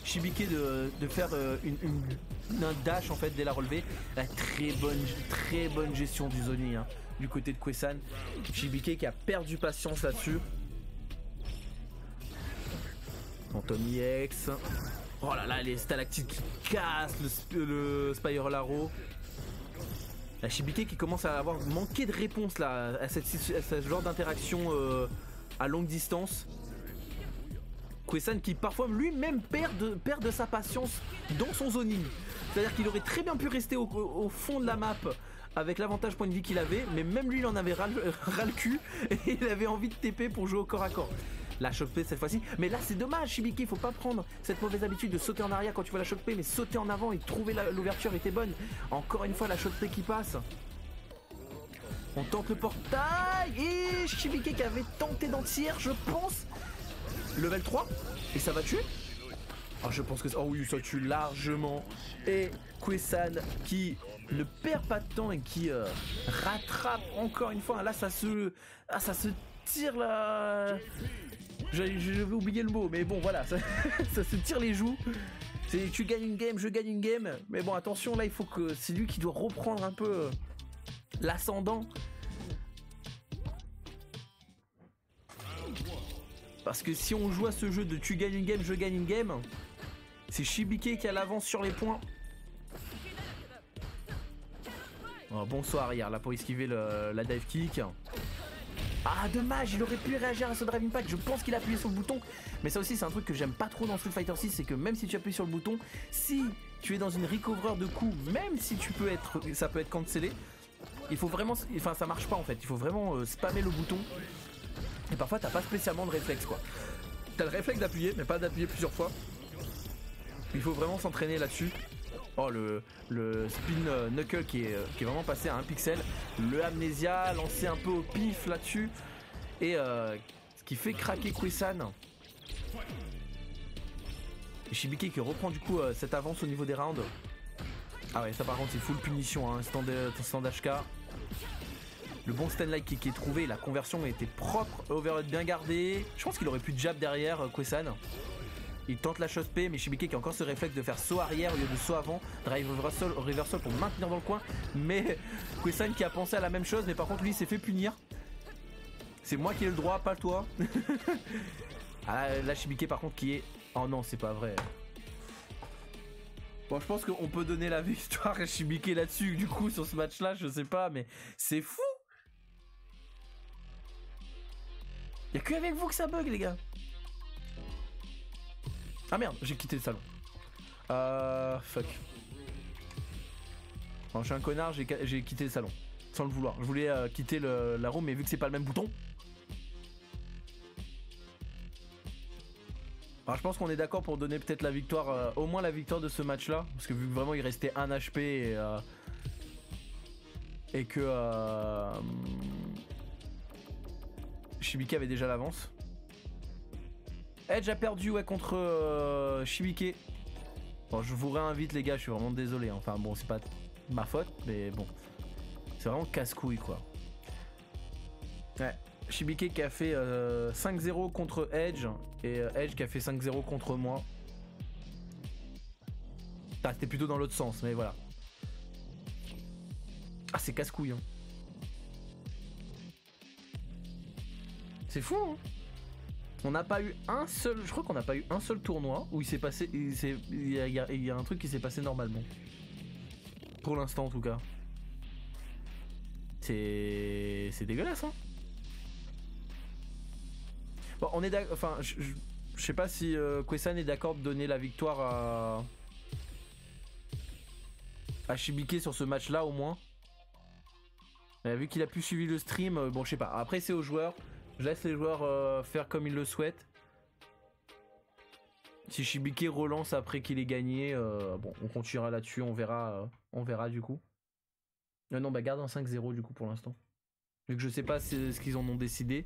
Shibike de faire un dash en fait dès la relevée. La très bonne gestion du zoning hein, du côté de Kwesan. Shibike qui a perdu patience là-dessus. Phantom EX. Oh là là, les stalactites qui cassent le Spiral Arrow. La Shibike qui commence à avoir manqué de réponse là, à ce genre d'interaction à longue distance. Kwesan qui parfois lui-même perd de sa patience dans son zoning. C'est-à-dire qu'il aurait très bien pu rester au fond de la map avec l'avantage point de vie qu'il avait, mais même lui il en avait ras le cul et il avait envie de TP pour jouer au corps à corps. La choper cette fois-ci, mais là c'est dommage Shibike, il faut pas prendre cette mauvaise habitude de sauter en arrière quand tu vois la choper, mais sauter en avant et trouver l'ouverture était bonne. Encore une fois la choper qui passe. On tente le portail et Shibike qui avait tenté d'en tirer, je pense. Level 3 et ça va tuer. Ah, je pense que ça... Oh oui, ça tue largement. Et Kwe-san qui ne perd pas de temps et qui rattrape encore une fois. Là, ça se tire là. J'avais oublié le mot, mais bon, voilà, ça se tire les joues. Tu gagnes une game, je gagne une game. Mais bon, attention, là, il faut que c'est lui qui doit reprendre un peu l'ascendant. Parce que si on joue à ce jeu de tu gagnes une game, je gagne une game, c'est Shibike qui a l'avance sur les points. Oh, bonsoir arrière là pour esquiver la dive kick. Ah dommage, il aurait pu réagir à ce drive impact. Je pense qu'il a appuyé sur le bouton. Mais ça aussi c'est un truc que j'aime pas trop dans Street Fighter 6, c'est que même si tu appuies sur le bouton, si tu es dans une recover de coups, même si ça peut être cancellé, il faut vraiment, enfin ça marche pas en fait. Il faut vraiment spammer le bouton. Et parfois t'as pas spécialement de réflexe quoi. T'as le réflexe d'appuyer, mais pas d'appuyer plusieurs fois. Il faut vraiment s'entraîner là-dessus. Oh le spin knuckle qui est vraiment passé à 1 pixel. Le amnésia lancé un peu au pif là-dessus. Et ce qui fait craquer Kwe-san. Et Shibike qui reprend du coup cette avance au niveau des rounds. Ah ouais, ça par contre c'est full punition, hein, stand HK. Le bon stand-like qui est trouvé, la conversion était propre, overhead bien gardé. Je pense qu'il aurait pu jab derrière Kwe-san. Il tente la chose P, mais Shibike qui a encore ce réflexe de faire saut arrière au lieu de saut avant. Drive reversal pour maintenir dans le coin. Mais Kwe-san qui a pensé à la même chose, mais par contre lui il s'est fait punir. C'est moi qui ai le droit, pas toi. Ah là Shibike par contre qui est... Oh non, c'est pas vrai. Bon, je pense qu'on peut donner la victoire à Shibike là-dessus. Du coup, sur ce match-là, je sais pas, mais c'est fou. Y'a que avec vous que ça bug, les gars. Ah merde, j'ai quitté le salon. Fuck. Non, je suis un connard, j'ai quitté le salon. Sans le vouloir. Je voulais quitter la room, mais vu que c'est pas le même bouton. Alors je pense qu'on est d'accord pour donner peut-être la victoire, au moins la victoire de ce match-là. Parce que vu que vraiment il restait 1 HP et que Shibike avait déjà l'avance. Edge a perdu ouais, contre Shibike. Bon, je vous réinvite les gars, je suis vraiment désolé. Enfin bon, c'est pas ma faute, mais bon. C'est vraiment casse-couille quoi. Ouais. Shibike qui a fait 5-0 contre Edge et Edge qui a fait 5-0 contre moi. Ah, c'était plutôt dans l'autre sens, mais voilà. Ah, c'est casse-couille. Hein. C'est fou, hein. On n'a pas eu un seul... Je crois qu'on n'a pas eu un seul tournoi où il s'est passé... Il y a un truc qui s'est passé normalement. Pour l'instant, en tout cas. C'est dégueulasse, hein. Bon, on est d'accord... Enfin, je sais pas si Kwe-san est d'accord de donner la victoire à Shibike sur ce match-là, au moins. Mais vu qu'il a plus suivi le stream, bon, je sais pas. Après, c'est aux joueurs. Je laisse les joueurs faire comme ils le souhaitent. Si Shibike relance après qu'il ait gagné, bon, on continuera là-dessus, on verra du coup. Non, bah garde en 5-0 du coup pour l'instant. Vu que je sais pas ce qu'ils en ont décidé.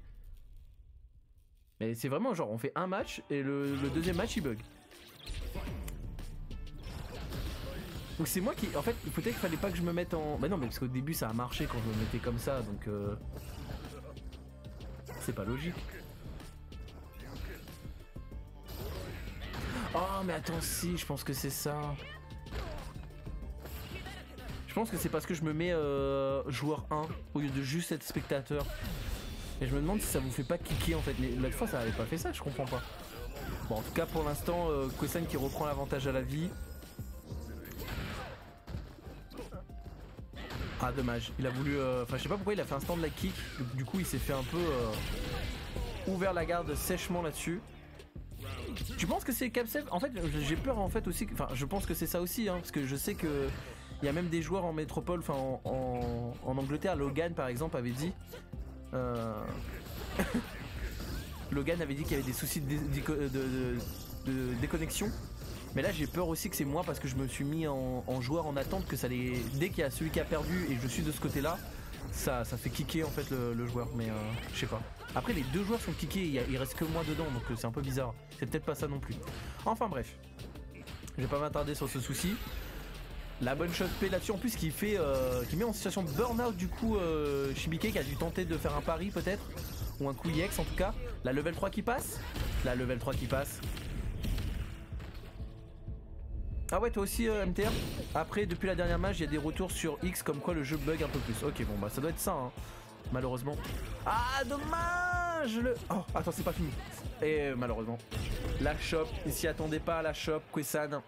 Mais c'est vraiment genre, on fait un match et le deuxième match il bug. Donc c'est moi qui... En fait, peut-être qu'il fallait pas que je me mette en... Bah non, mais parce qu'au début ça a marché quand je me mettais comme ça, donc... C'est pas logique. Oh mais attends, si, je pense que c'est ça. Je pense que c'est parce que je me mets joueur 1 au lieu de juste être spectateur. Et je me demande si ça vous fait pas kicker en fait. Mais l'autre fois ça avait pas fait ça, je comprends pas. Bon en tout cas pour l'instant, Kwe-san qui reprend l'avantage à la vie. Ah dommage, il a voulu... Enfin je sais pas pourquoi il a fait un stand like kick. Du coup il s'est fait un peu... ouvert la garde sèchement là-dessus. Tu penses que c'est Capsef? En fait j'ai peur en fait aussi... Enfin je pense que c'est ça aussi hein, parce que je sais que... Il y a même des joueurs en métropole, enfin en Angleterre, Logan par exemple avait dit... Logan avait dit qu'il y avait des soucis de déconnexion. Mais là j'ai peur aussi que c'est moi parce que je me suis mis en joueur en attente que ça les... Dès qu'il y a celui qui a perdu et je suis de ce côté là, ça fait kicker en fait le joueur, mais je sais pas. Après les deux joueurs sont kickés, il reste que moi dedans, donc c'est un peu bizarre. C'est peut-être pas ça non plus. Enfin bref, je vais pas m'attarder sur ce souci. La bonne shot P là-dessus en plus qui met en situation de burn-out du coup Shibike qui a dû tenter de faire un pari peut-être, ou un coup IX en tout cas. La level 3 qui passe. La level 3 qui passe. Ah ouais toi aussi MTR. Après depuis la dernière match il y a des retours sur X comme quoi le jeu bug un peu plus. Ok bon bah ça doit être ça hein. Malheureusement. Ah dommage le... Oh attends c'est pas fini. Et malheureusement. La shop, il s'y attendait pas à la shop, Kwesan.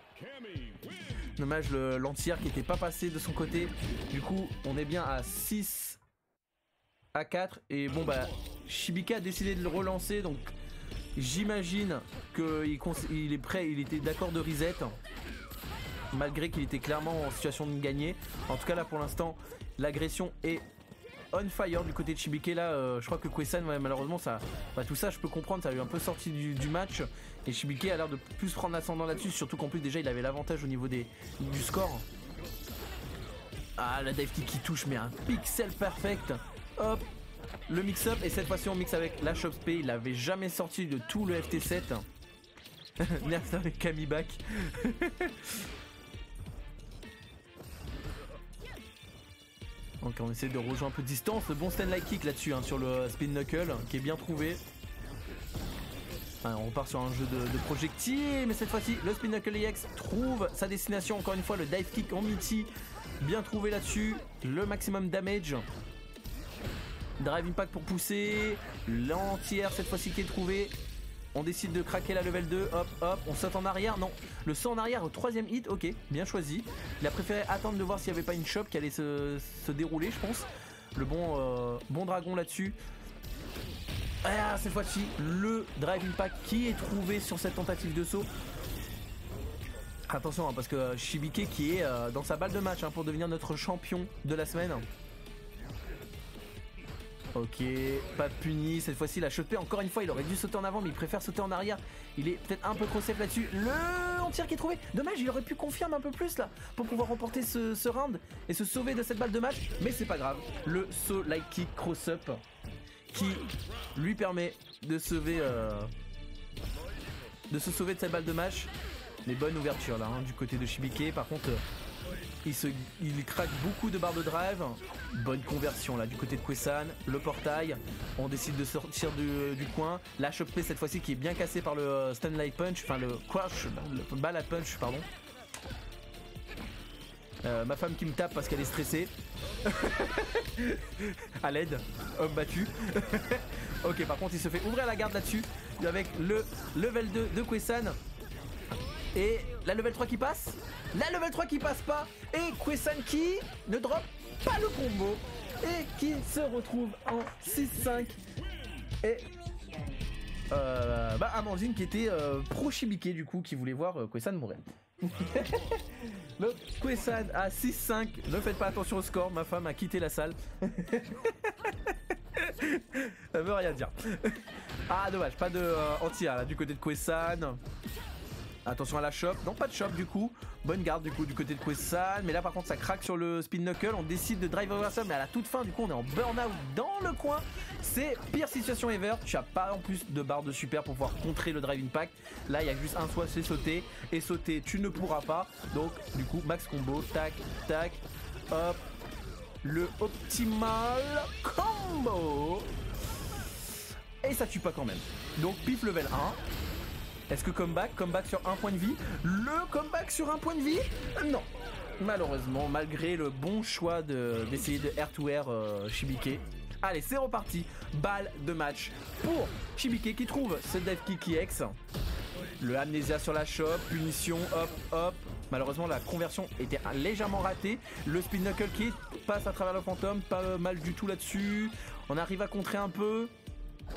Dommage l'entière qui était pas passé de son côté. Du coup on est bien à 6 à 4. Et bon bah Shibike a décidé de le relancer. Donc j'imagine qu'il est prêt, il était d'accord de reset. Malgré qu'il était clairement en situation de gagner. En tout cas là pour l'instant l'agression est on fire du côté de Shibike. Là je crois que Kwesan ouais, malheureusement ça, bah, tout ça je peux comprendre, ça a eu un peu sorti du match. Et Shibike a l'air de plus prendre l'ascendant là-dessus. Surtout qu'en plus déjà il avait l'avantage au niveau du score. Ah la dive kick qui touche mais un pixel perfect. Hop le mix-up. Et cette fois-ci on mixe avec la Shop P. Il l'avait jamais sorti de tout le FT7. Nerf avec Kamibak. Donc on essaie de rejoindre un peu de distance. Le bon stand like kick là-dessus hein, sur le spin knuckle qui est bien trouvé. On repart sur un jeu de projectiles. Mais cette fois-ci le spin knuckle EX trouve sa destination. Encore une fois le dive kick en multi. Bien trouvé là-dessus. Le maximum damage. Drive impact pour pousser. L'entière cette fois-ci qui est trouvée. On décide de craquer la level 2, hop hop, on saute en arrière, non, le saut en arrière au troisième hit, ok, bien choisi. Il a préféré attendre de voir s'il n'y avait pas une shop qui allait se dérouler je pense. Le bon dragon là-dessus. Ah, cette fois-ci, le drive impact qui est trouvé sur cette tentative de saut. Attention hein, parce que Shibike qui est dans sa balle de match hein, pour devenir notre champion de la semaine. Ok, pas puni, cette fois-ci la shot-P, encore une fois il aurait dû sauter en avant mais il préfère sauter en arrière. Il est peut-être un peu trop safe là-dessus. Le entier qui est trouvé, dommage il aurait pu confirmer un peu plus là pour pouvoir remporter ce round et se sauver de cette balle de match. Mais c'est pas grave, le saut light kick cross-up qui lui permet de se sauver de cette balle de match. Les bonnes ouvertures là hein, du côté de Shibike. Par contre il craque beaucoup de barres de drive. Bonne conversion là du côté de Kwesan. Le portail. On décide de sortir du coin. La Shop P cette fois-ci qui est bien cassée par le Stun Light Punch. Enfin le crash, le ball at punch pardon. Ma femme qui me tape parce qu'elle est stressée. À l'aide. Homme battu. Ok par contre il se fait ouvrir la garde là-dessus. Avec le level 2 de Kwesan. Et la level 3 qui passe. La level 3 qui passe pas. Et Kwesan qui ne drop pas le combo. Et qui se retrouve en 6-5. Et Amandine qui était pro Shibike du coup qui voulait voir Kwesan mourir. Donc Kwesan à 6-5. Ne faites pas attention au score. Ma femme a quitté la salle. Ça veut rien dire. Ah dommage, pas de anti-A là du côté de Kwesan. Attention à la shop, non pas de shop du coup. Bonne garde du coup du côté de Kwesan. Mais là par contre ça craque sur le spin knuckle. On décide de drive reversal mais à la toute fin du coup on est en burn-out dans le coin. C'est pire situation ever. Tu as pas en plus de barre de super pour pouvoir contrer le drive impact. Là il y a juste un choix, c'est sauter. Et sauter tu ne pourras pas. Donc du coup max combo, tac, tac, hop. Le optimal combo. Et ça tue pas quand même. Donc pif level 1. Est-ce que comeback sur un point de vie? Le comeback sur un point de vie? Non. Malheureusement, malgré le bon choix d'essayer de air to air Shibike. Allez, c'est reparti. Balle de match pour Shibike qui trouve ce dive kick EX. Le amnésia sur la shop, punition, hop, hop. Malheureusement, la conversion était légèrement ratée. Le spin knuckle qui passe à travers le fantôme, pas mal du tout là-dessus. On arrive à contrer un peu.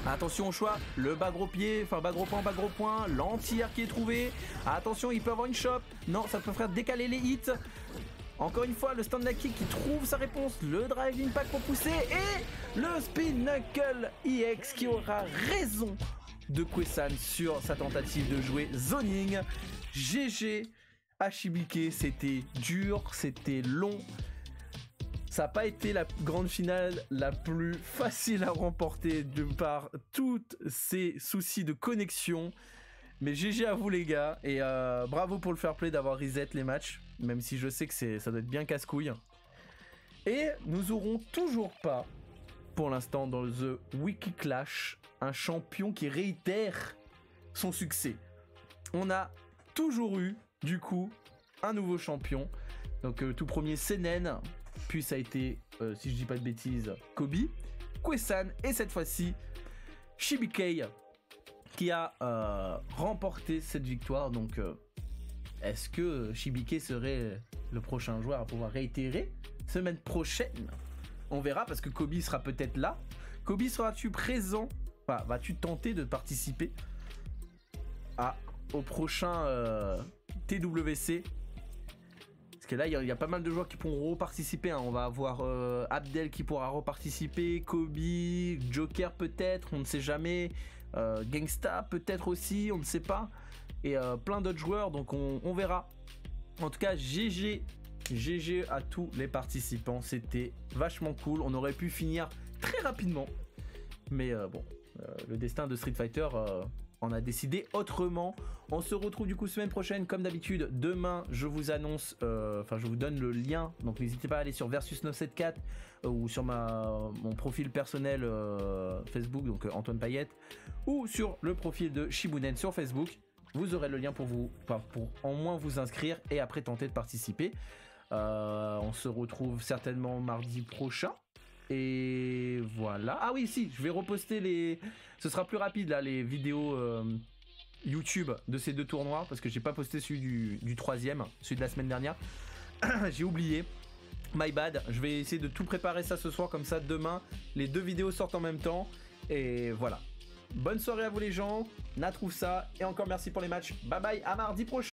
Attention au choix, le bas gros pied, enfin bas gros point, l'entière qui est trouvé. Attention, il peut avoir une shop. Non, ça peut faire décaler les hits. Encore une fois, le stand kick qui trouve sa réponse. Le drive impact pour pousser. Et le spin knuckle EX qui aura raison de Kwesan sur sa tentative de jouer zoning. GG à Shibike, c'était dur, c'était long. Ça n'a pas été la grande finale la plus facile à remporter de par tous ces soucis de connexion. Mais GG à vous les gars. Et bravo pour le fair play d'avoir reset les matchs. Même si je sais que ça doit être bien casse-couille. Et nous aurons toujours pas, pour l'instant dans The Wiki Clash, un champion qui réitère son succès. On a toujours eu, du coup, un nouveau champion. Donc tout premier Senen. Puis ça a été, si je dis pas de bêtises, Kobe, Kwesan et cette fois-ci Shibikei qui a remporté cette victoire. Donc est-ce que Shibikei serait le prochain joueur à pouvoir réitérer semaine prochaine? On verra parce que Kobe sera peut-être là. Kobe, seras-tu présent? Enfin, vas-tu tenter de participer au prochain TWC? Parce que là, il y a pas mal de joueurs qui pourront reparticiper. On va avoir Abdel qui pourra reparticiper, Kobe, Joker peut-être, on ne sait jamais. Gangsta peut-être aussi, on ne sait pas. Et plein d'autres joueurs, donc on verra. En tout cas, GG à tous les participants. C'était vachement cool. On aurait pu finir très rapidement. Mais bon, le destin de Street Fighter... on a décidé autrement. On se retrouve du coup semaine prochaine comme d'habitude. Demain je vous annonce, je vous donne le lien. Donc n'hésitez pas à aller sur Versus 974 ou sur mon profil personnel Facebook, donc Antoine Payette, ou sur le profil de Shibunen sur Facebook. Vous aurez le lien pour au moins vous inscrire et après tenter de participer. On se retrouve certainement mardi prochain. Et voilà. Ah oui, si, je vais reposter ce sera plus rapide là, les vidéos YouTube de ces deux tournois, parce que j'ai pas posté celui du troisième, celui de la semaine dernière. J'ai oublié. My bad. Je vais essayer de tout préparer ça ce soir, comme ça demain les deux vidéos sortent en même temps. Et voilà. Bonne soirée à vous les gens. Na trouve ça. Et encore merci pour les matchs. Bye bye, à mardi prochain.